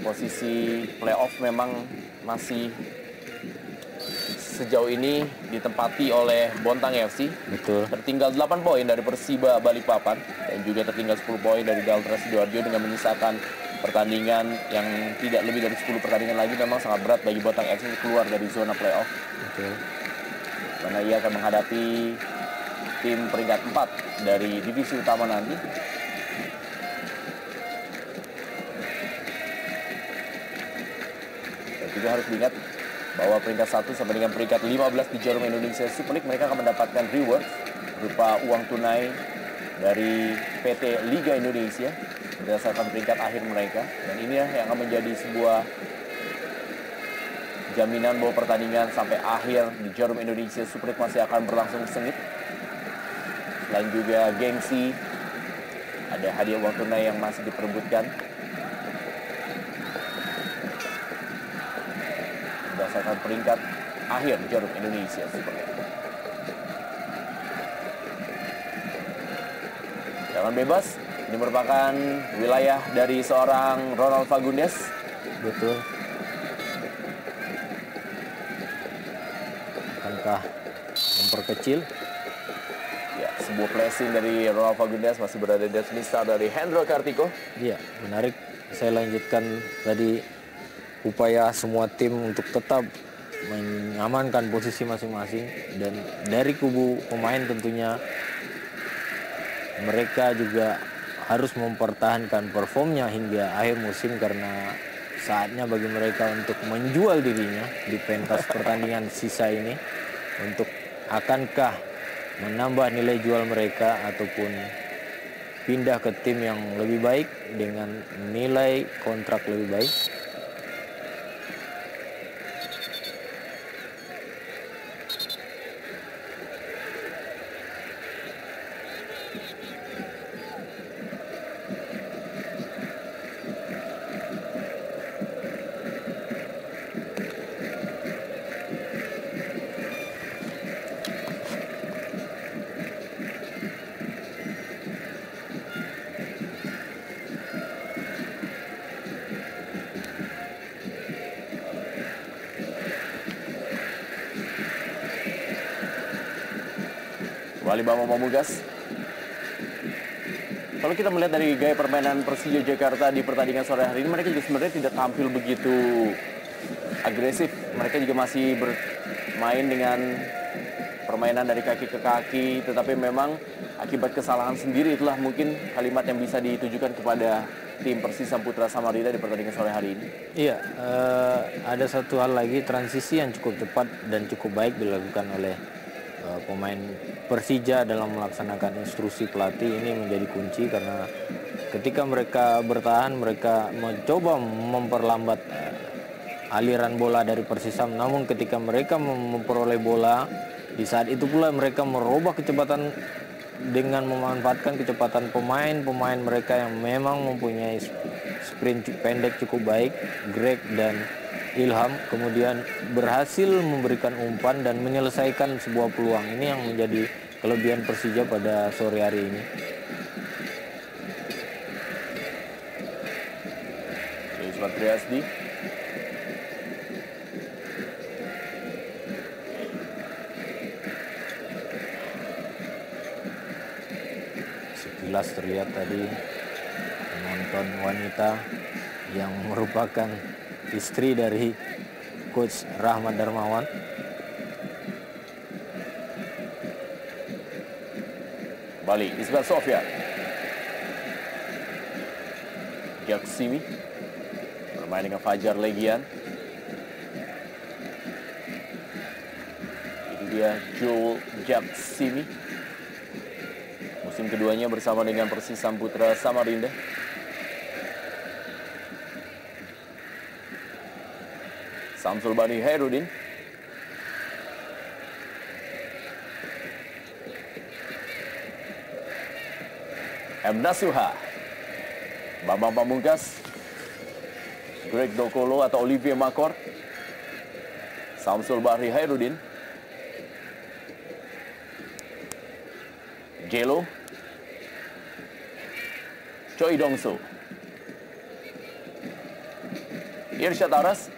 posisi playoff memang masih sejauh ini ditempati oleh Bontang FC. Betul. Tertinggal 8 poin dari Persiba Balikpapan dan juga tertinggal 10 poin dari Daltras Sidoarjo dengan menyisakan pertandingan yang tidak lebih dari 10 pertandingan lagi. Memang sangat berat bagi Bontang FC keluar dari zona playoff. Betul. Karena ia akan menghadapi tim peringkat 4 dari divisi utama nanti. Dan juga harus diingat bahwa peringkat 1 sampai dengan peringkat 15 di Jarum Indonesia Super League mereka akan mendapatkan reward berupa uang tunai dari PT Liga Indonesia berdasarkan peringkat akhir mereka. Dan ini yang akan menjadi sebuah jaminan bahwa pertandingan sampai akhir di Jarum Indonesia Super League masih akan berlangsung sengit. Selain juga gengsi, ada hadiah uang tunai yang masih diperebutkan berdasarkan peringkat akhir di Jarum Indonesia Super League. Jalan bebas ini merupakan wilayah dari seorang Ronald Fagundes. Betul. Akankah memperkecil? Ya, sebuah placing dari Ronald Fagundes, masih berada di dismiss dari Hendro Kartiko. Iya, menarik. Saya lanjutkan tadi upaya semua tim untuk tetap mengamankan posisi masing-masing, dan dari kubu pemain tentunya mereka juga harus mempertahankan performnya hingga akhir musim, karena saatnya bagi mereka untuk menjual dirinya di pentas pertandingan sisa ini, untuk akankah menambah nilai jual mereka ataupun pindah ke tim yang lebih baik dengan nilai kontrak lebih baik. Kembali Bambang Pamungkas. Kalau kita melihat dari gaya permainan Persija Jakarta di pertandingan sore hari ini, mereka juga sebenarnya tidak tampil begitu agresif. Mereka juga masih bermain dengan permainan dari kaki ke kaki, tetapi memang akibat kesalahan sendiri, itulah mungkin kalimat yang bisa ditujukan kepada tim Persisam Putra Samarinda di pertandingan sore hari ini. Iya, ada satu hal lagi, transisi yang cukup cepat dan cukup baik dilakukan oleh pemain Persija dalam melaksanakan instruksi pelatih. Ini menjadi kunci, karena ketika mereka bertahan, mereka mencoba memperlambat aliran bola dari Persisam. Namun ketika mereka memperoleh bola, di saat itu pula mereka merubah kecepatan dengan memanfaatkan kecepatan pemain mereka yang memang mempunyai sprint pendek cukup baik, Greg dan Ilham, kemudian berhasil memberikan umpan dan menyelesaikan sebuah peluang. Ini yang menjadi kelebihan Persija pada sore hari ini. Yusuf Triasdi. Sekilas terlihat tadi penonton wanita yang merupakan istri dari Coach Rahmat Darmawan. Balik Isbat Sofia. Jaksimi bermain dengan Fajar Legian. Itu dia Joel Jacksimi. Musim keduanya bersama dengan Persisam Putra Samarinda. Samsul Bani Hairudin. M. Nasuha. Bambang Pamungkas. Greg Dokolo atau Olivier Makor. Samsul Bahri Hairudin. Jelo. Choi Dongso. Irsyad Aras.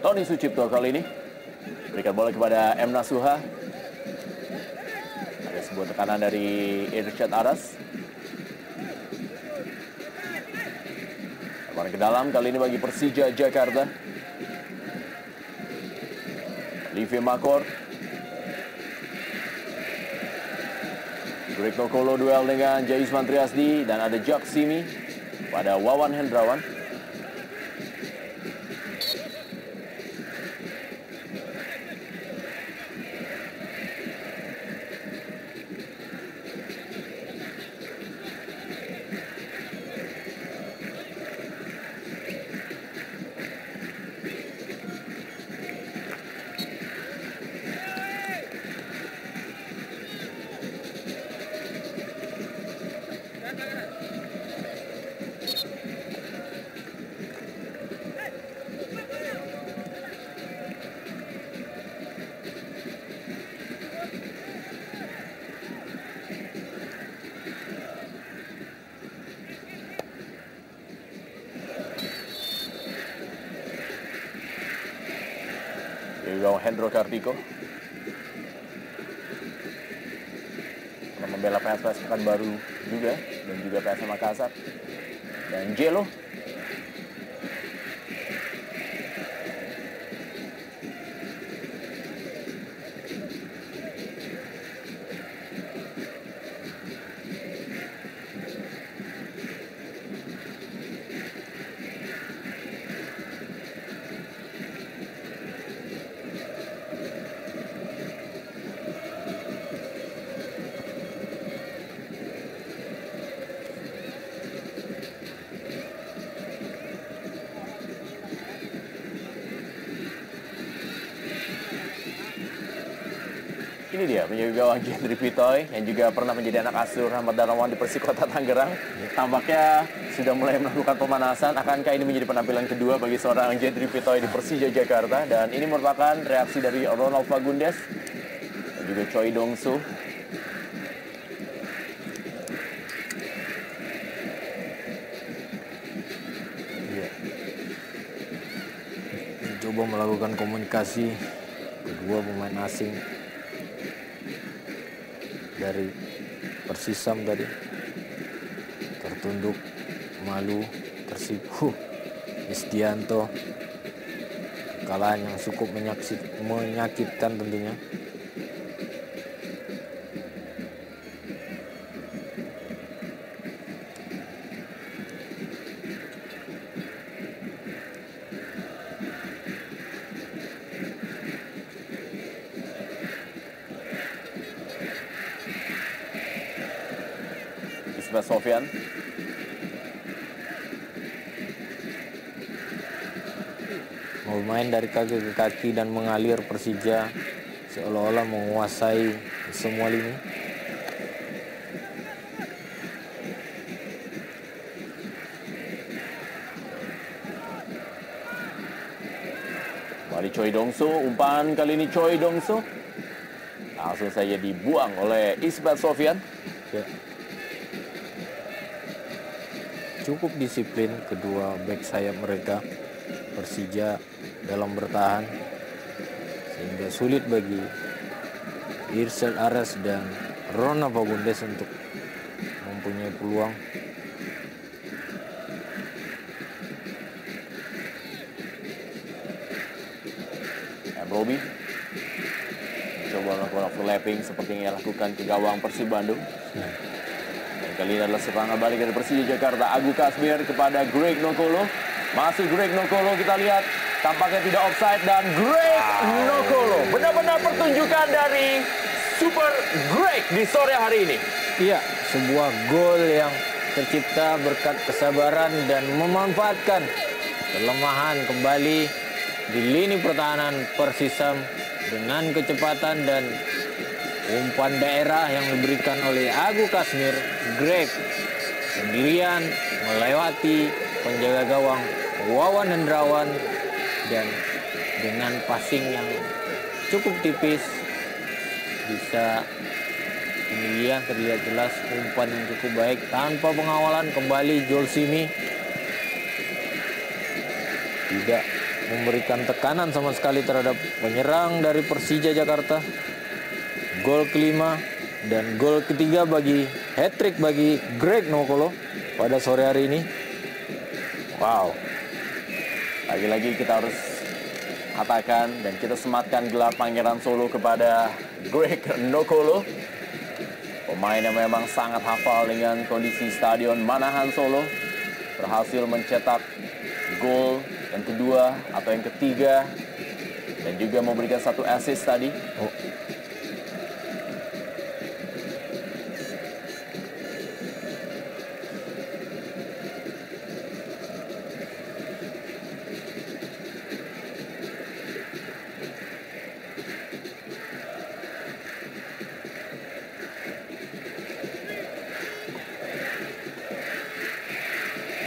Tony Sucipto kali ini berikan bola kepada M. Nasuha. Ada sebuah tekanan dari Irsyad Aras. Lebaran ke dalam kali ini bagi Persija Jakarta. Olivier Makor. Greg Nokolo duel dengan Jaisman Triasdi dan ada Jacksimi pada Wawan Hendrawan. Hendro Kartiko membela PSPS Pekanbaru juga dan juga PSM Makassar dan Jelo. Ini dia penjaga gawang Jendri Pitoy yang juga pernah menjadi anak asuh Rahmat Darmawan di Persikota Tangerang. Tampaknya sudah mulai melakukan pemanasan. Akankah ini menjadi penampilan kedua bagi seorang Jendri Pitoy di Persija Jakarta? Dan ini merupakan reaksi dari Ronald Fagundes dan juga Choi Dongso. Coba melakukan komunikasi kedua pemain asing dari Persisam tadi, tertunduk, malu, tersipu. Istianto, kekalahan yang cukup menyakitkan tentunya. Sofian. Mau main dari kaki ke kaki dan mengalir Persija seolah-olah menguasai semua lini. Choi Dongso. Umpan kali ini Choi Dongso langsung saja dibuang oleh Isbat Sofyan. Ya. Cukup disiplin kedua bek sayap mereka Persija dalam bertahan, sehingga sulit bagi Irsyad Aras dan Rona Fagundes untuk mempunyai peluang. Robi coba melakukan overlapping seperti yang ia lakukan ke gawang Persib Bandung. Dan kali ini adalah serangan balik dari Persija Jakarta. Agu Kasmir kepada Greg Nokolo. Masuk Greg Nokolo, kita lihat tampaknya tidak offside, dan Greg Nokolo benar-benar pertunjukan dari Super Greg di sore hari ini. Iya, sebuah gol yang tercipta berkat kesabaran dan memanfaatkan kelemahan kembali di lini pertahanan Persisam dengan kecepatan dan umpan daerah yang diberikan oleh Agu Kasmir. Greg sendirian melewati penjaga gawang Wawan Hendrawan, dan dengan passing yang cukup tipis bisa kemudian terlihat jelas umpan yang cukup baik tanpa pengawalan. Kembali Jolsimi tidak memberikan tekanan sama sekali terhadap penyerang dari Persija Jakarta. Gol kelima dan gol ketiga bagi hat-trick bagi Greg Nokolo pada sore hari ini. Wow, lagi-lagi kita harus katakan dan kita sematkan gelar Pangeran Solo kepada Greg Nokolo, pemain yang memang sangat hafal dengan kondisi Stadion Manahan Solo. Berhasil mencetak gol yang kedua atau yang ketiga, dan juga memberikan satu assist tadi.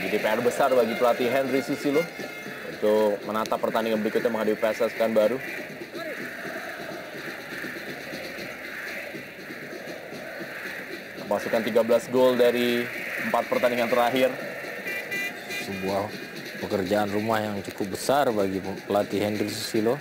Jadi PR besar bagi pelatih Henry Susilo untuk menatap pertandingan berikutnya menghadapi PSS Pekanbaru. Masukkan 13 gol dari 4 pertandingan terakhir. Sebuah pekerjaan rumah yang cukup besar bagi pelatih Henry Susilo.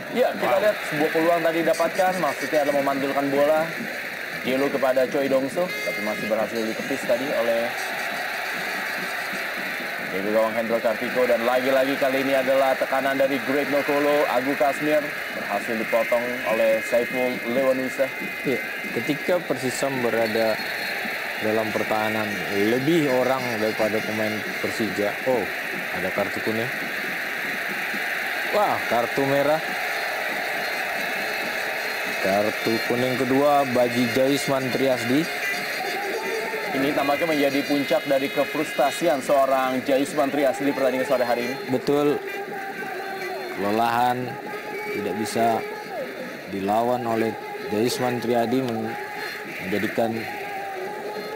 Ya, kita lihat sebuah peluang tadi didapatkan, maksudnya adalah memantulkan bola Jelo kepada Choi Dongso, tapi masih berhasil ditepis tadi oleh Diego gawang Hendro Kartiko. Dan lagi-lagi kali ini adalah tekanan dari Greg Nokolo. Agu Kasmir berhasil dipotong oleh Saiful Lewanusa. Ya, ketika Persisam berada dalam pertahanan lebih orang daripada pemain Persija. Oh, ada kartu kuning. Wah, kartu merah. Kartu kuning kedua bagi Jaisman Triasdi. Ini tampaknya menjadi puncak dari kefrustasian seorang Jaisman Triasdi di pertandingan sore hari ini. Betul, kelelahan tidak bisa dilawan oleh Jaisman Triadi menjadikan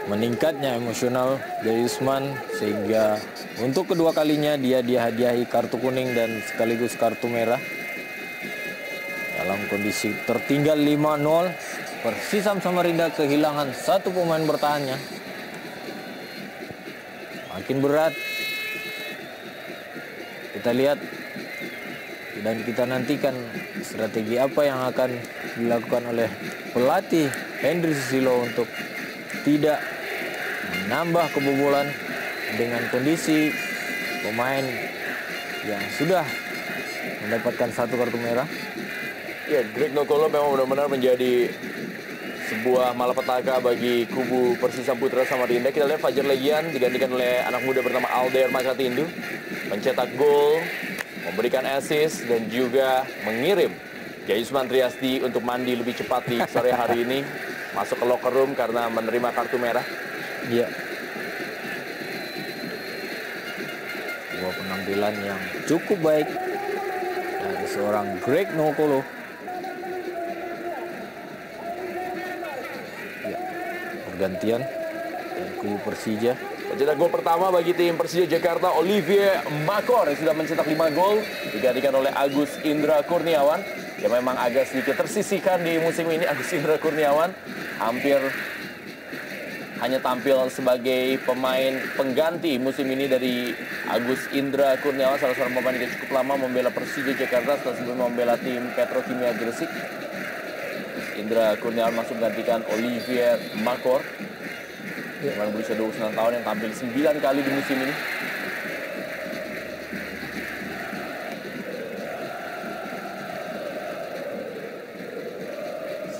meningkatnya emosional Jaisman, sehingga untuk kedua kalinya dia dihadiahi kartu kuning dan sekaligus kartu merah. Dalam kondisi tertinggal 5-0, Persisam Samarinda kehilangan satu pemain bertahannya. Makin berat. Kita lihat dan kita nantikan strategi apa yang akan dilakukan oleh pelatih Henry Susilo untuk tidak menambah kebobolan dengan kondisi pemain yang sudah mendapatkan satu kartu merah. Ya, Greg Nokolo memang benar-benar menjadi sebuah malapetaka bagi kubu Persisam Putra Samarinda. Kita lihat Fajar Legian digantikan oleh anak muda bernama Alder Makatindu, mencetak gol, memberikan assist, dan juga mengirim Jaisman Triasdi untuk mandi lebih cepat di sore hari ini, masuk ke locker room karena menerima kartu merah. Iya. Sebuah penampilan yang cukup baik dari seorang Greg Nokolo. pergantian dari kubu Persija. Pencetak gol pertama bagi tim Persija Jakarta, Olivier Makor, yang sudah mencetak 5 gol, digantikan oleh Agus Indra Kurniawan, yang memang agak sedikit tersisihkan di musim ini. Agus Indra Kurniawan hampir hanya tampil sebagai pemain pengganti musim ini dari Agus Indra Kurniawan, salah seorang pemain yang cukup lama membela Persija Jakarta setelah sebelumnya membela tim Petrokimia Gresik. Indra Kurniawan masuk menggantikan Olivier Makor, yang berusia 29 tahun, yang tampil 9 kali di musim ini.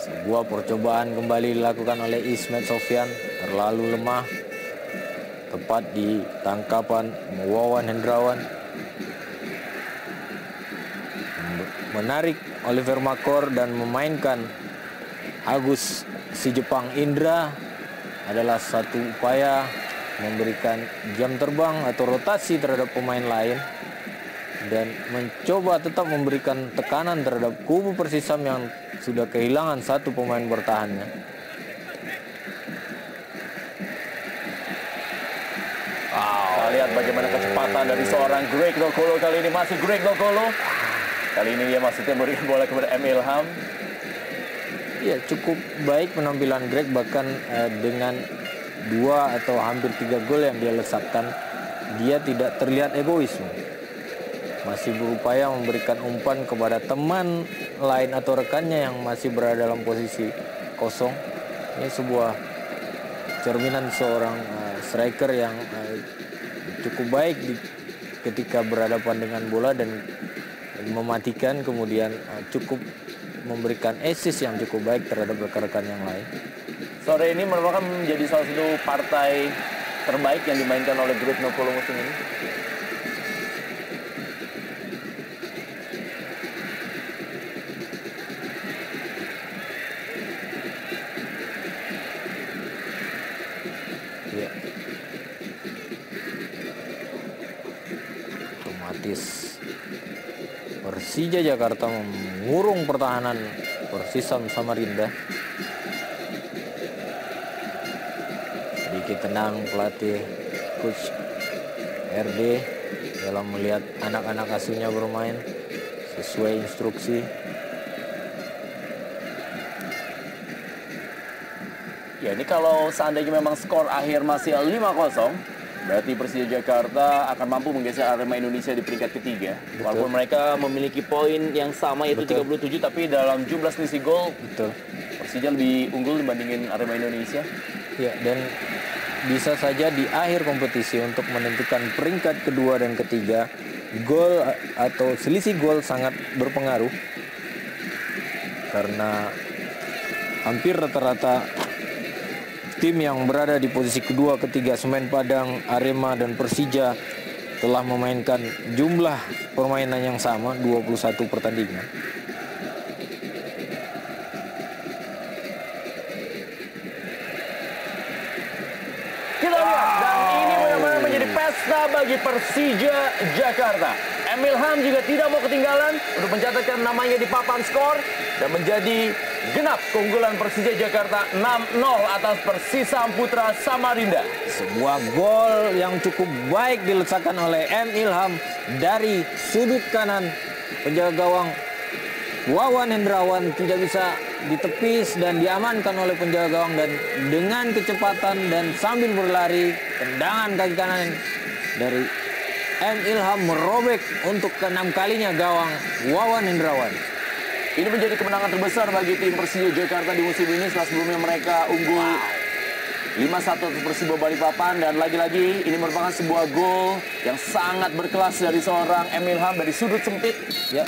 Sebuah percobaan kembali dilakukan oleh Ismet Sofyan, terlalu lemah, tepat di tangkapan Wawan Hendrawan. Menarik Olivier Makor dan memainkan Agus si Jepang Indra adalah satu upaya memberikan jam terbang atau rotasi terhadap pemain lain dan mencoba tetap memberikan tekanan terhadap kubu Persisam yang sudah kehilangan satu pemain bertahannya. Kita lihat bagaimana kecepatan dari seorang Greg Nokolo kali ini. Masih Greg Nokolo. Kali ini dia maksudnya memberikan bola kepada M. Ilham. Ya, cukup baik penampilan Greg, bahkan dengan 2 atau hampir 3 gol yang dia lesakkan, dia tidak terlihat egois. Masih berupaya memberikan umpan kepada teman lain atau rekannya yang masih berada dalam posisi kosong. Ini sebuah cerminan seorang striker yang cukup baik ketika berhadapan dengan bola dan mematikan, kemudian cukup memberikan assist yang cukup baik terhadap rekan-rekan yang lain. Sore ini merupakan menjadi salah satu partai terbaik yang dimainkan oleh Greg Nokolo musim ini. Ya. Otomatis Persija Jakarta mengurung pertahanan Persisam Samarinda. Sedikit tenang pelatih Coach RD dalam melihat anak-anak asuhnya bermain sesuai instruksi. Ya, ini kalau seandainya memang skor akhir masih 5-0, berarti Persija Jakarta akan mampu menggeser Arema Indonesia di peringkat ketiga. Betul. Walaupun mereka memiliki poin yang sama yaitu 37, tapi dalam jumlah selisih gol, Betul. Persija lebih unggul dibandingin Arema Indonesia. Ya, dan bisa saja di akhir kompetisi untuk menentukan peringkat kedua dan ketiga, gol atau selisih gol sangat berpengaruh. Karena hampir rata-rata tim yang berada di posisi kedua, ketiga, Semen Padang, Arema, dan Persija telah memainkan jumlah permainan yang sama, 21 pertandingan. Kita lihat, dan ini benar-benar menjadi pesta bagi Persija Jakarta. Emil Ham juga tidak mau ketinggalan untuk mencatatkan namanya di papan skor dan menjadi genap keunggulan Persija Jakarta 6-0 atas Persisam Putra Samarinda. Sebuah gol yang cukup baik diletakkan oleh M. Ilham dari sudut kanan. Penjaga gawang Wawan Hendrawan tidak bisa ditepis dan diamankan oleh penjaga gawang, dan dengan kecepatan dan sambil berlari, tendangan kaki kanan dari M. Ilham merobek untuk ke-6 kalinya gawang Wawan Hendrawan. Ini menjadi kemenangan terbesar bagi tim Persija Jakarta di musim ini setelah sebelumnya mereka unggul 5-1 atas Persibo Balikpapan, dan lagi-lagi ini merupakan sebuah gol yang sangat berkelas dari seorang Emil Ham dari sudut sempit. Ya,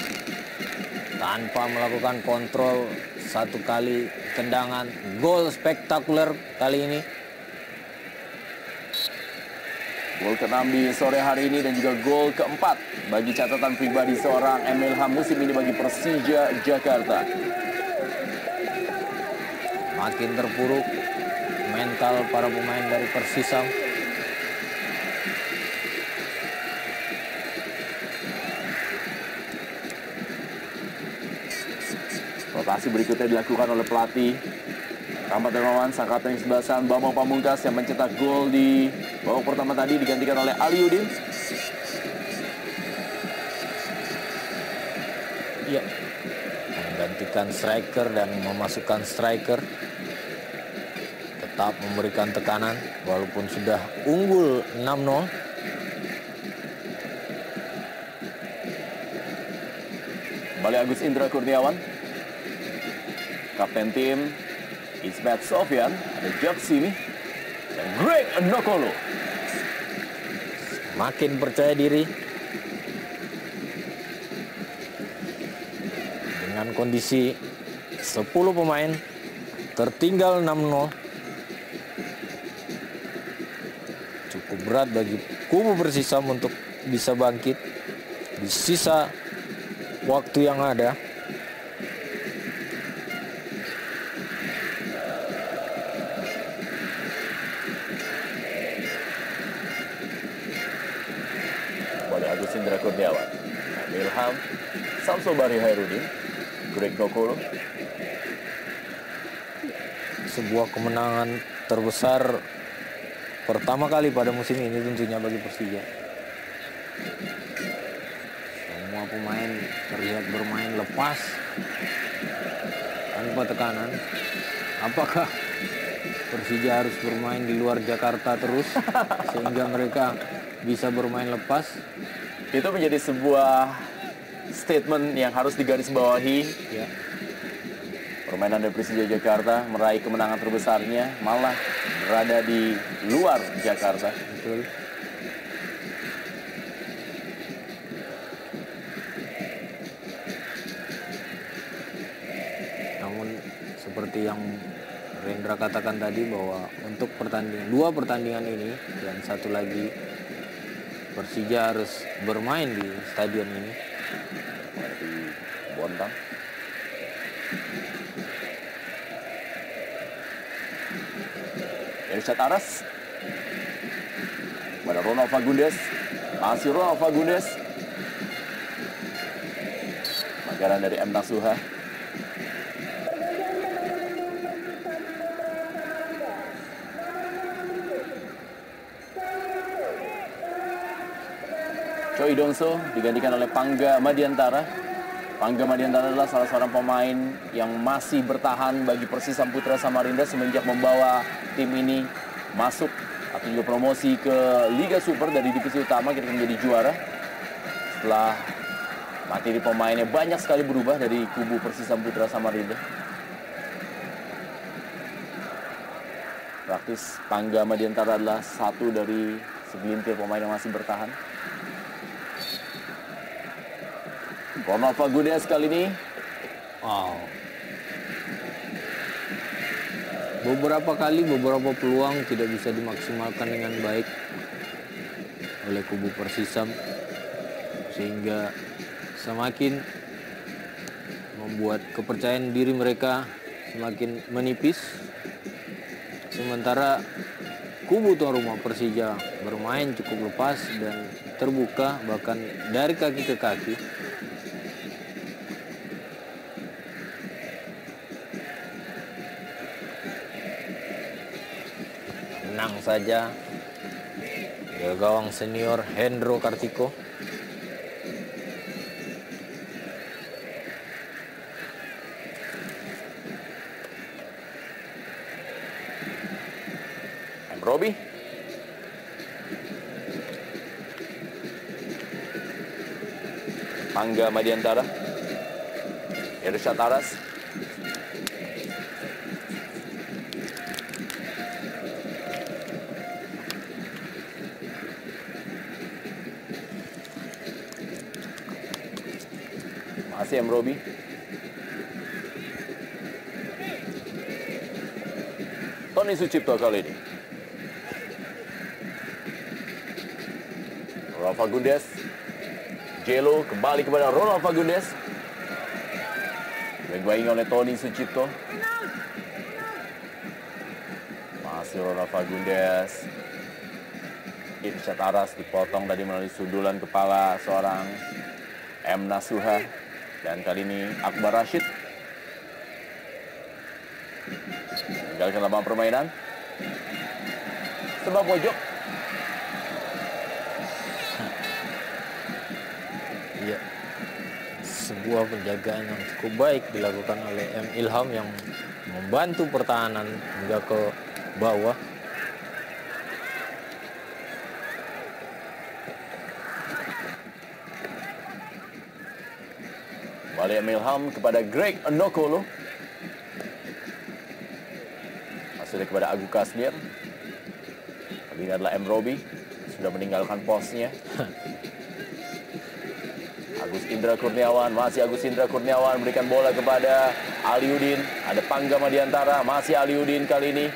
tanpa melakukan kontrol, satu kali tendangan, gol spektakuler kali ini. Gol ke-6 di sore hari ini dan juga gol ke-4 bagi catatan pribadi seorang Emil Ham musim ini bagi Persija Jakarta. Makin terpuruk mental para pemain dari Persisam. Rotasi berikutnya dilakukan oleh pelatih Ahmad Darmawan, sang kapten kesebelasan Bambang Pamungkas yang mencetak gol di babak pertama tadi digantikan oleh Aliudin. Ya, menggantikan striker dan memasukkan striker. Tetap memberikan tekanan walaupun sudah unggul 6-0. Kembali Agus Indra Kurniawan. Kapten tim Ismet Sofyan, ada Job Simi, dan Greg Nokolo. Makin percaya diri. Dengan kondisi 10 pemain tertinggal 6-0. Cukup berat bagi kubu Persisam untuk bisa bangkit di sisa waktu yang ada. Kembali Agus Indra Kurniawan, Ilham, Samsul Bari Hairudin, Greg Nokolo. Sebuah kemenangan terbesar pertama kali pada musim ini tentunya bagi Persija. Semua pemain terlihat bermain lepas tanpa tekanan. Apakah Persija harus bermain di luar Jakarta terus sehingga mereka bisa bermain lepas? Itu menjadi sebuah statement yang harus digarisbawahi. Ya. Permainan dari Persija Jakarta meraih kemenangan terbesarnya malah berada di luar Jakarta. Betul. Namun seperti yang Rendra katakan tadi bahwa untuk dua pertandingan ini dan satu lagi Persija harus bermain di stadion ini. Di Bontang. Irsyad Aras pada Ronald Fagundes, masih Ronald Fagundes, pelanggaran dari M. Nasuha. Choi Dongso digantikan oleh Pangga Madiantara. Pangga Madiantara adalah salah seorang pemain yang masih bertahan bagi Persisam Putra Samarinda semenjak membawa tim ini masuk atau juga promosi ke Liga Super dari divisi utama ketika menjadi juara. Setelah materi pemainnya banyak sekali berubah dari kubu Persisam Putra Samarinda. Praktis Pangga Madiantara adalah satu dari segelintir pemain yang masih bertahan. Ronald Fagundes kali ini. Wow. Beberapa peluang tidak bisa dimaksimalkan dengan baik oleh kubu Persisam sehingga semakin membuat kepercayaan diri mereka semakin menipis. Sementara kubu tuan rumah Persija bermain cukup lepas dan terbuka bahkan dari kaki ke kaki. Menang saja gawang senior Hendro Kartiko. Robi. Pangga Madiantara. Irsyad Aras. Masih M. Robi. Tony Sucipto kali ini. Ronald Fagundes. Jelo kembali kepada Ronald Fagundes. Dibaingi oleh Tony Sucipto. Masih Ronald Fagundes. Irsyad Aras dipotong tadi melalui sundulan kepala seorang M. Nasuha. Dan kali ini Akbar Rashid. Tinggalkan lapangan permainan. Sebelah pojok. Iya. Sebuah penjagaan yang cukup baik dilakukan oleh M. Ilham yang membantu pertahanan hingga ke bawah. Kembali M. Ilham kepada Greg Nokolo. Masih kepada Agu Kasmir. Kali ini adalah M. Robi. Sudah meninggalkan posnya. Agus Indra Kurniawan, masih Agus Indra Kurniawan berikan bola kepada Aliudin. Ada Pangga Madiantara, masih Aliudin kali ini.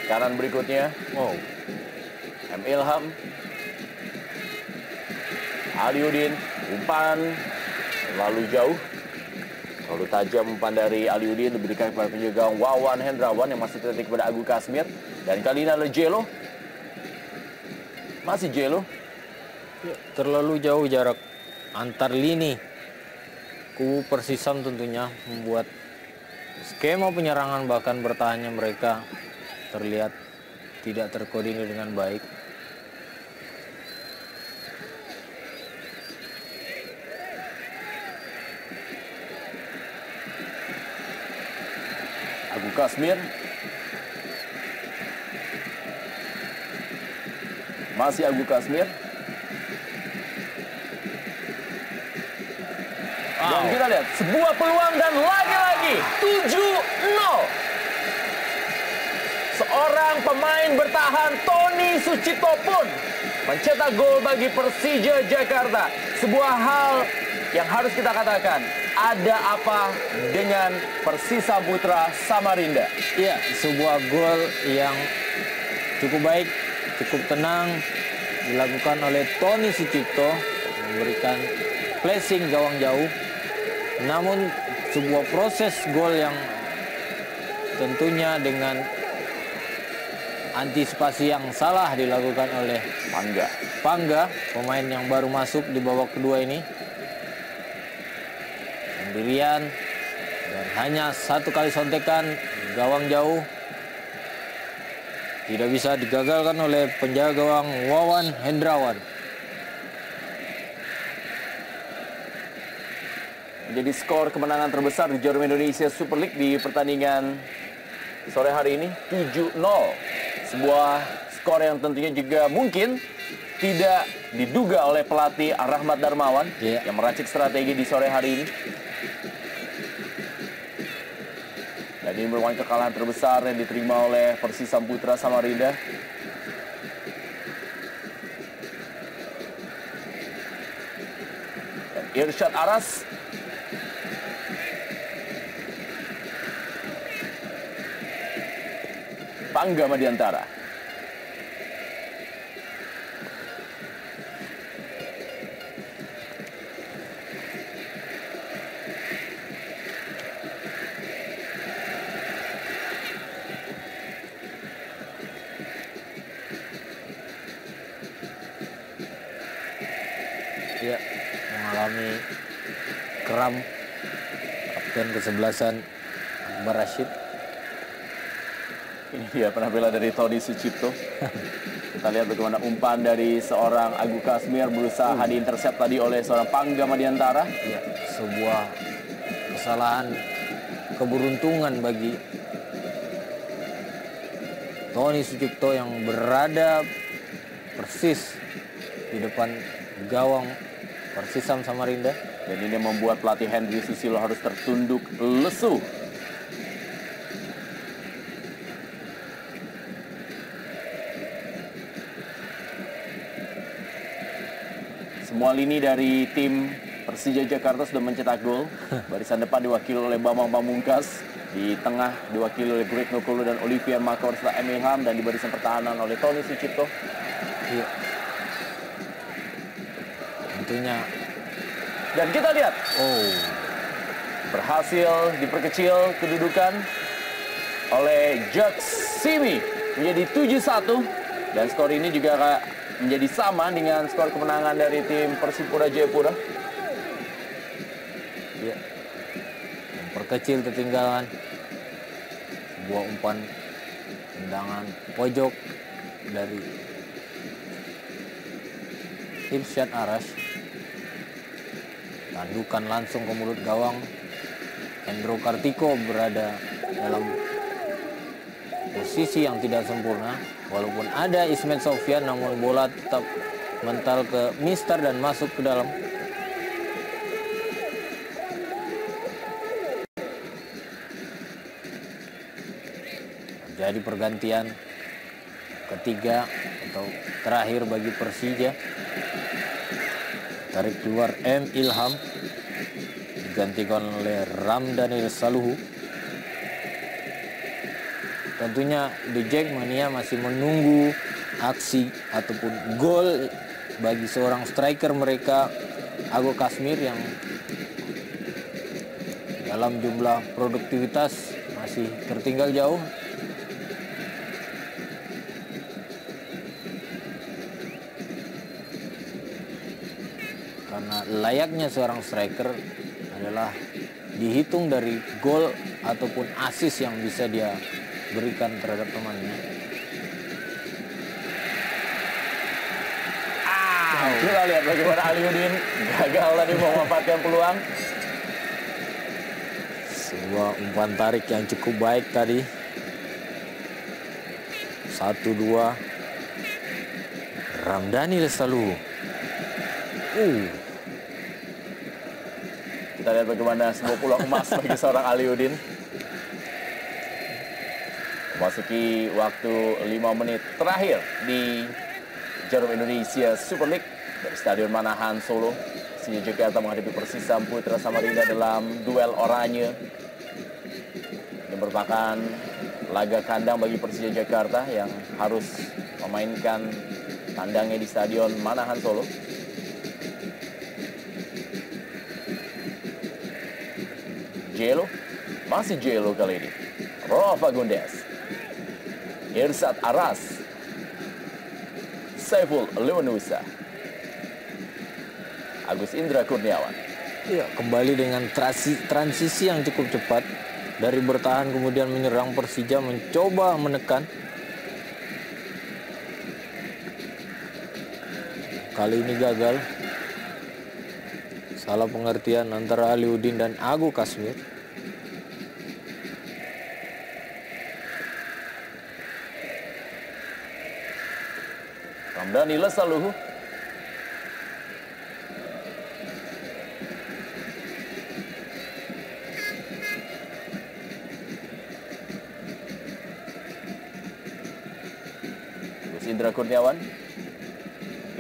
Kanan berikutnya, M. Ilham. Aliudin, umpan lalu jauh. Lalu tajam umpan dari Aliudin diberikan kepada penjaga Wawan Hendrawan yang masih terdetik kepada Agu Kasmir. Dan kali ini adalah Jelo. Masih Jelo. Ya, terlalu jauh jarak antar lini. Kubu Persisam tentunya membuat skema penyerangan bahkan bertahannya mereka terlihat tidak terkoordinir dengan baik. Agu Kasmir. Masih Agu Kasmir. Dan kita lihat sebuah peluang dan lagi-lagi 7-0. Seorang pemain bertahan Tony Sucipto pun mencetak gol bagi Persija Jakarta. Sebuah hal yang harus kita katakan, ada apa dengan Persisam Putra Samarinda? Iya, sebuah gol yang cukup baik, cukup tenang dilakukan oleh Tony Sucipto, memberikan flashing gawang jauh. Namun sebuah proses gol yang tentunya dengan antisipasi yang salah dilakukan oleh Pangga, pemain yang baru masuk di babak kedua ini. Sendirian dan hanya satu kali sontekan gawang jauh. Tidak bisa digagalkan oleh penjaga gawang Wawan Hendrawan. Menjadi skor kemenangan terbesar di Jarum Indonesia Super League di pertandingan sore hari ini 7-0. Sebuah skor yang tentunya juga mungkin tidak diduga oleh pelatih Rahmat Darmawan yang meracik strategi di sore hari ini. Dan ini merupakan kekalahan terbesar yang diterima oleh Persisam Putra Samarinda. Dan Irsyad Aras. Pangga Madiantara. Ya, mengalami kram kapten kesebelasan Akbar Rashid. Ini dia penampilan dari Tony Sucipto. Kita lihat bagaimana umpan dari seorang Agu Kasmir berusaha diintercept tadi oleh seorang Pangga Madiantara. Ya, sebuah kesalahan keberuntungan bagi Tony Sucipto yang berada persis di depan gawang Persisam Samarinda. Dan ini membuat pelatih Henry Susilo harus tertunduk lesu. Semua lini dari tim Persija Jakarta sudah mencetak gol. Barisan depan diwakili oleh Bambang Pamungkas. Di tengah diwakili oleh Greg Nokolo dan Olivier Makor serta M. Ilham. Dan di barisan pertahanan oleh Tony Sucipto. Iya. Tentunya. Dan kita lihat. Berhasil diperkecil kedudukan oleh Jacques Simi. Menjadi 7-1. Dan skor ini juga menjadi sama dengan skor kemenangan dari tim Persipura Jayapura. memperkecil ketinggalan. Sebuah umpan tendangan pojok dari Irsyad Arash. Tandukan langsung ke mulut gawang. Hendro Kartiko berada dalam posisi yang tidak sempurna. Walaupun ada Ismet Sofyan, namun bola tetap mental ke Mister dan masuk ke dalam. Jadi pergantian ketiga atau terakhir bagi Persija. Tarik keluar M. Ilham, digantikan oleh Ramdhanil Saluhu. Tentunya The Jackmania masih menunggu aksi ataupun gol bagi seorang striker mereka, Ago Kasmir, yang dalam jumlah produktivitas masih tertinggal jauh. Karena layaknya seorang striker adalah dihitung dari gol ataupun assist yang bisa dia berikan terhadap temannya. Kita lihat bagaimana Aliuddin gagal tadi memanfaatkan peluang. Sebuah umpan tarik yang cukup baik tadi. 1-2. Ramdhanil Saluhu. Kita lihat bagaimana sebuah peluang emas bagi seorang Aliuddin. Memasuki waktu 5 menit terakhir di Jarum Indonesia Super League dari Stadion Manahan Solo. Persija Jakarta menghadapi Persisam Putra Samarinda dalam duel oranye. Ini merupakan laga kandang bagi Persija Jakarta yang harus memainkan tandangnya di Stadion Manahan Solo. Jelo, masih Jelo kali ini. Rafa Gundes, Irsyad Arash, Saiful Lewanusa, Agus Indra Kurniawan. Ya, kembali dengan transisi yang cukup cepat. Dari bertahan kemudian menyerang, Persija mencoba menekan. Kali ini gagal. Salah pengertian antara Aliuddin dan Ago Kasmir. Ramdhanil Saluhu. Agus Indra Kurniawan.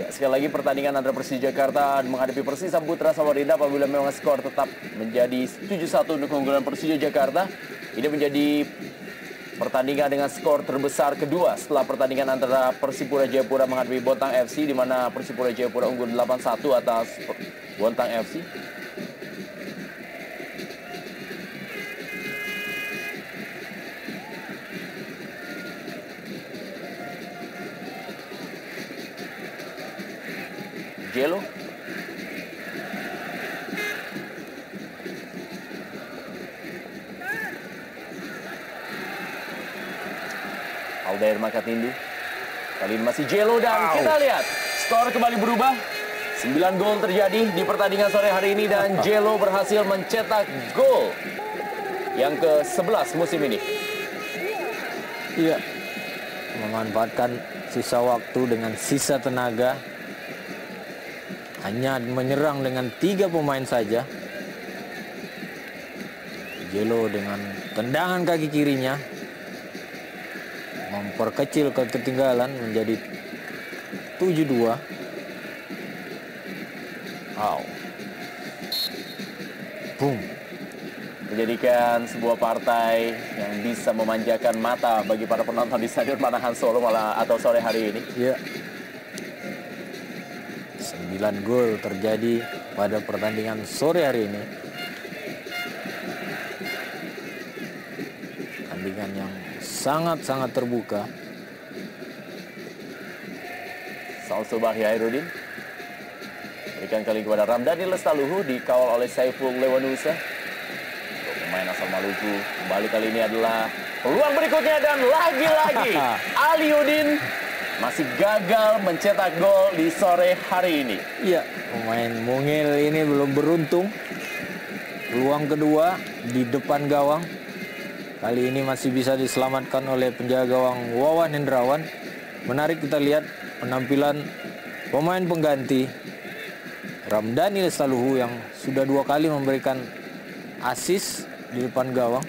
Ya, sekali lagi pertandingan antara Persija Jakarta menghadapi Persisam Putra Samarinda, apabila memang skor tetap menjadi 7-1 untuk keunggulan Persija Jakarta. Ini menjadi pertandingan dengan skor terbesar kedua setelah pertandingan antara Persipura Jayapura menghadapi Bontang FC, di mana Persipura Jayapura unggul 8-1 atas Bontang FC. Jelo. Aldair Makatindu. Kali ini masih Jelo dan kita lihat skor kembali berubah. 9 gol terjadi di pertandingan sore hari ini dan Jelo berhasil mencetak gol yang ke-11 musim ini. Iya, memanfaatkan sisa waktu dengan sisa tenaga. Hanya menyerang dengan 3 pemain saja. Jelo dengan tendangan kaki kirinya memperkecil ketinggalan menjadi 7-2. Boom. Menjadikan sebuah partai yang bisa memanjakan mata bagi para penonton di Stadion Manahan Solo atau sore hari ini. Iya. 9 gol terjadi pada pertandingan sore hari ini. Pertandingan yang sangat-sangat terbuka. Salsobah Hairudin berikan kali kepada Ramdhanil Saluhu, dikawal oleh Saiful Lewanusa. Pemain asal Maluku. Kembali kali ini adalah peluang berikutnya dan lagi-lagi Aliudin masih gagal mencetak gol di sore hari ini. Iya, pemain mungil ini belum beruntung. Peluang kedua di depan gawang. Kali ini masih bisa diselamatkan oleh penjaga gawang Wawan Hendrawan. Menarik kita lihat penampilan pemain pengganti Ramdhani Lestaluhu yang sudah 2 kali memberikan assist di depan gawang.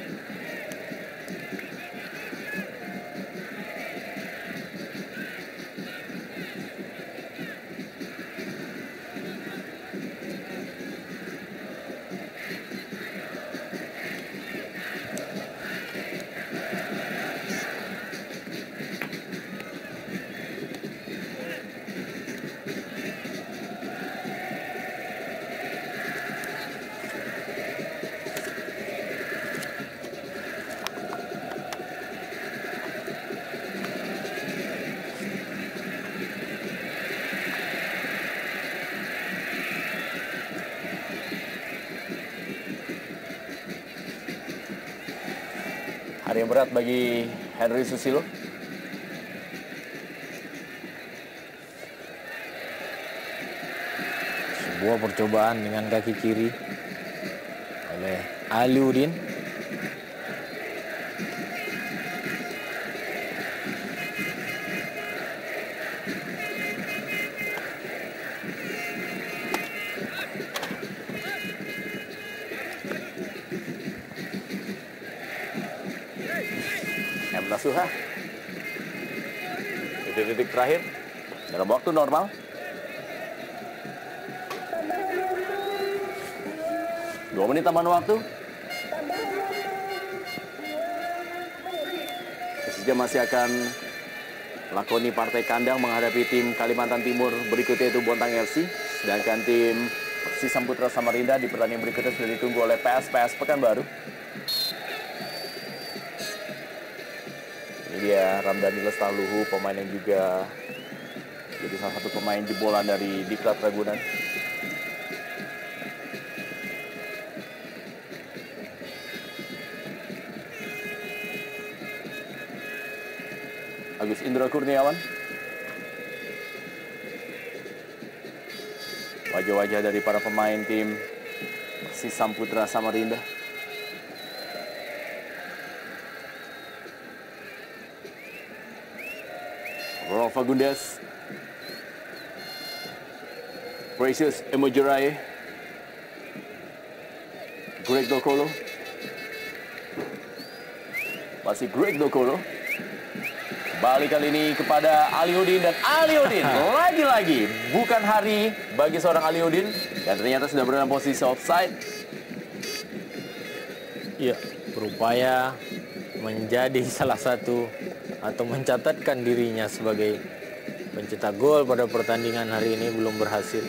Hari yang berat bagi Henry Susilo. Sebuah percobaan dengan kaki kiri oleh Aliudin. Suha. Detik-detik terakhir dalam waktu normal. Dua menit tambahan waktu. Persija masih akan lakoni partai kandang menghadapi tim Kalimantan Timur berikutnya yaitu Bontang FC. Sedangkan tim Persisam Putra Samarinda di pertandingan berikutnya sudah ditunggu oleh PSPS Pekanbaru. Dia Ramdhani Lestaluhu, pemain yang juga jadi salah satu pemain jebolan dari Diklat Ragunan. Agus Indra Kurniawan. Wajah-wajah dari para pemain tim Persisam Putra Samarinda. Rolf Fagundes, Precious Emojirai, Greg Dokolo, masih Greg Dokolo. Balik kali ini kepada Aliudin dan Aliudin lagi-lagi bukan hari bagi seorang Aliudin dan ternyata sudah berada dalam posisi offside. Iya, berupaya menjadi salah satu atau mencatatkan dirinya sebagai pencetak gol pada pertandingan hari ini belum berhasil.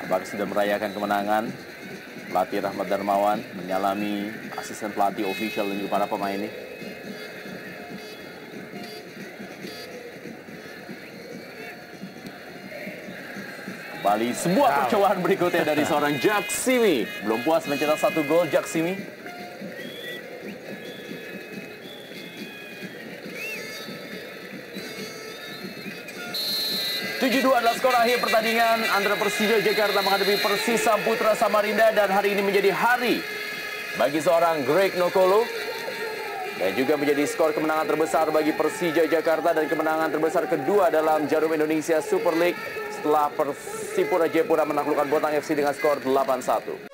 Abang sudah merayakan kemenangan. Pelatih Rahmat Darmawan menyalami asisten pelatih official dan juga para pemain ini. Kembali sebuah percobaan berikutnya dari seorang Jack Simi. Belum puas mencetak 1 gol Jack Simi. adalah skor akhir pertandingan antara Persija Jakarta menghadapi Persisam Putra Samarinda dan hari ini menjadi hari bagi seorang Greg Nokolo dan juga menjadi skor kemenangan terbesar bagi Persija Jakarta dan kemenangan terbesar kedua dalam Jarum Indonesia Super League setelah Persipura Jayapura menaklukkan Bontang FC dengan skor 8-1.